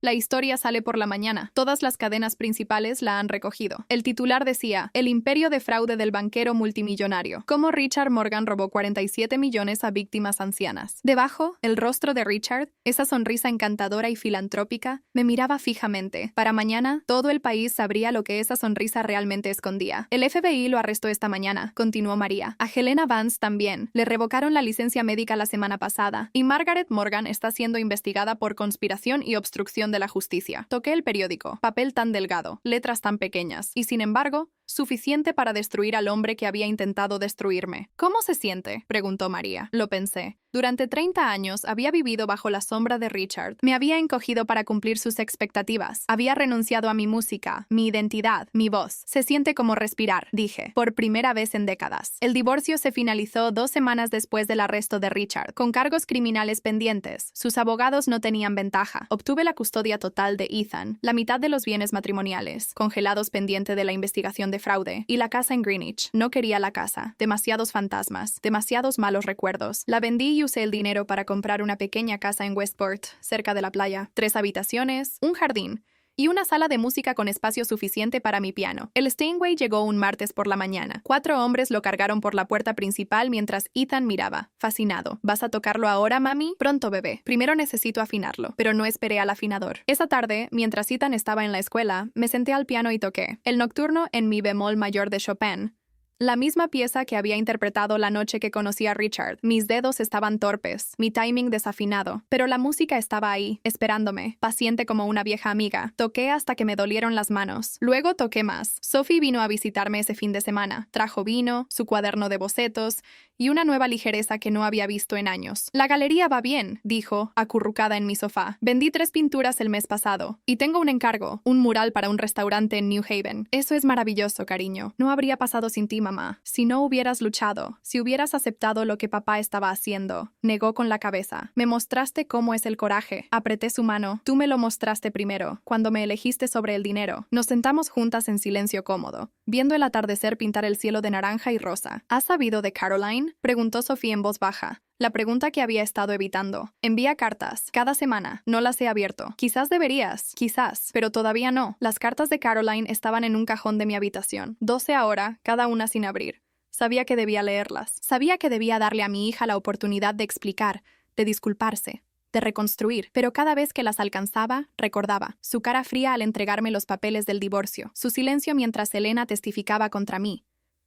La historia sale por la mañana. Todas las cadenas principales la han recogido. El titular decía, El imperio de fraude del banquero multimillonario. Cómo Richard Morgan robó 47 millones a víctimas ancianas. Debajo, el rostro de Richard, esa sonrisa encantadora y filantrópica, me miraba fijamente. Para mañana, todo el país sabría lo que esa sonrisa realmente escondía. El FBI lo arrestó esta mañana, continuó María. A Helena Vance también. Le revocaron la licencia médica la semana pasada. Y Margaret Morgan está siendo investigada por conspiración y obstrucción de la justicia. Toqué el periódico. Papel tan delgado, letras tan pequeñas. Y sin embargo, suficiente para destruir al hombre que había intentado destruirme. ¿Cómo se siente?, preguntó María. Lo pensé. Durante 30 años había vivido bajo la sombra de Richard. Me había encogido para cumplir sus expectativas. Había renunciado a mi música, mi identidad, mi voz. Se siente como respirar, dije, por primera vez en décadas. El divorcio se finalizó 2 semanas después del arresto de Richard, con cargos criminales pendientes. Sus abogados no tenían ventaja. Obtuve la custodia total de Ethan, la mitad de los bienes matrimoniales, congelados pendiente de la investigación de fraude, y la casa en Greenwich. No quería la casa. Demasiados fantasmas, demasiados malos recuerdos. La vendí y usé el dinero para comprar una pequeña casa en Westport, cerca de la playa. 3 habitaciones, un jardín y una sala de música con espacio suficiente para mi piano. El Steinway llegó un martes por la mañana. 4 hombres lo cargaron por la puerta principal mientras Ethan miraba, fascinado. ¿Vas a tocarlo ahora, mami? Pronto, bebé. Primero necesito afinarlo, pero no esperé al afinador. Esa tarde, mientras Ethan estaba en la escuela, me senté al piano y toqué el nocturno en mi bemol mayor de Chopin. La misma pieza que había interpretado la noche que conocí a Richard. Mis dedos estaban torpes, mi timing desafinado, pero la música estaba ahí, esperándome, paciente como una vieja amiga. Toqué hasta que me dolieron las manos. Luego toqué más. Sophie vino a visitarme ese fin de semana. Trajo vino, su cuaderno de bocetos y una nueva ligereza que no había visto en años. La galería va bien, dijo, acurrucada en mi sofá. Vendí 3 pinturas el mes pasado. Y tengo un encargo, un mural para un restaurante en New Haven. Eso es maravilloso, cariño. No habría pasado sin ti, mamá. Si no hubieras luchado, si hubieras aceptado lo que papá estaba haciendo. Negó con la cabeza. Me mostraste cómo es el coraje. Apreté su mano. Tú me lo mostraste primero, cuando me elegiste sobre el dinero. Nos sentamos juntas en silencio cómodo, viendo el atardecer pintar el cielo de naranja y rosa. ¿Has sabido de Caroline?, preguntó Sophie en voz baja. La pregunta que había estado evitando. Envía cartas. Cada semana. No las he abierto. Quizás deberías. Quizás. Pero todavía no. Las cartas de Caroline estaban en un cajón de mi habitación. 12 ahora, cada una sin abrir. Sabía que debía leerlas. Sabía que debía darle a mi hija la oportunidad de explicar, de disculparse, de reconstruir. Pero cada vez que las alcanzaba, recordaba. Su cara fría al entregarme los papeles del divorcio. Su silencio mientras Elena testificaba contra mí.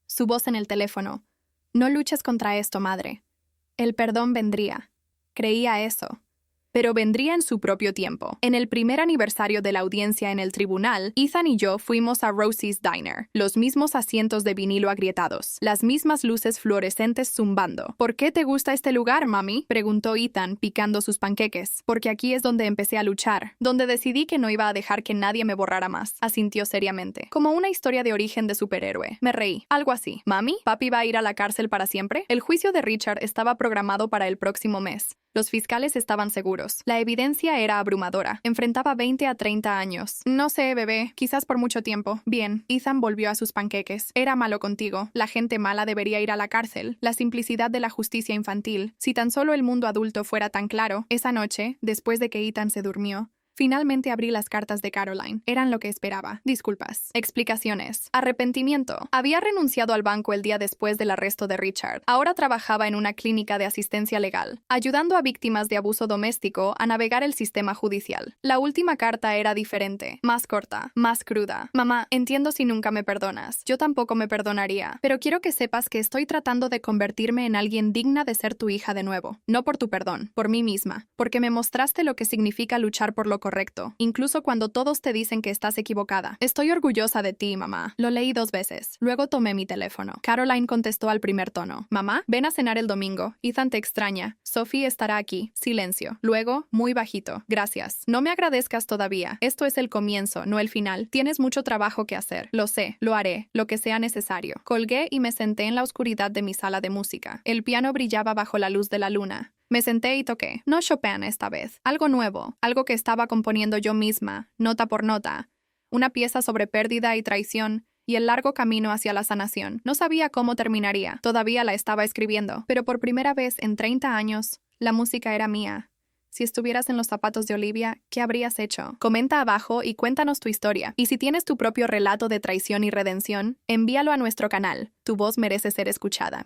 Su voz en el teléfono. No luches contra esto, madre. El perdón vendría. Creía eso. pero vendría en su propio tiempo. En el primer aniversario de la audiencia en el tribunal, Ethan y yo fuimos a Rosie's Diner. Los mismos asientos de vinilo agrietados, las mismas luces fluorescentes zumbando. ¿Por qué te gusta este lugar, mami?, preguntó Ethan, picando sus panqueques. Porque aquí es donde empecé a luchar, donde decidí que no iba a dejar que nadie me borrara más, asintió seriamente. Como una historia de origen de superhéroe. Me reí. Algo así. ¿Mami? ¿Papi va a ir a la cárcel para siempre? El juicio de Richard estaba programado para el próximo mes. Los fiscales estaban seguros. La evidencia era abrumadora. Enfrentaba 20 a 30 años. No sé, bebé. Quizás por mucho tiempo. Bien. Ethan volvió a sus panqueques. Era malo contigo. La gente mala debería ir a la cárcel. La simplicidad de la justicia infantil. Si tan solo el mundo adulto fuera tan claro. Esa noche, después de que Ethan se durmió, finalmente abrí las cartas de Caroline. Eran lo que esperaba. Disculpas. Explicaciones. Arrepentimiento. Había renunciado al banco el día después del arresto de Richard. Ahora trabajaba en una clínica de asistencia legal, ayudando a víctimas de abuso doméstico a navegar el sistema judicial. La última carta era diferente, más corta, más cruda. Mamá, entiendo si nunca me perdonas. Yo tampoco me perdonaría, pero quiero que sepas que estoy tratando de convertirme en alguien digna de ser tu hija de nuevo. No por tu perdón, por mí misma, porque me mostraste lo que significa luchar por lo correcto, incluso cuando todos te dicen que estás equivocada. Estoy orgullosa de ti, mamá. Lo leí 2 veces. Luego tomé mi teléfono. Caroline contestó al primer tono. Mamá, ven a cenar el domingo. Ethan te extraña. Sophie estará aquí. Silencio. Luego, muy bajito. Gracias. No me agradezcas todavía. Esto es el comienzo, no el final. Tienes mucho trabajo que hacer. Lo sé. Lo haré. Lo que sea necesario. Colgué y me senté en la oscuridad de mi sala de música. El piano brillaba bajo la luz de la luna. Me senté y toqué. No Chopin esta vez. Algo nuevo. Algo que estaba componiendo yo misma, nota por nota. Una pieza sobre pérdida y traición y el largo camino hacia la sanación. No sabía cómo terminaría. Todavía la estaba escribiendo. Pero por primera vez en 30 años, la música era mía. Si estuvieras en los zapatos de Olivia, ¿qué habrías hecho? Comenta abajo y cuéntanos tu historia. Y si tienes tu propio relato de traición y redención, envíalo a nuestro canal. Tu voz merece ser escuchada.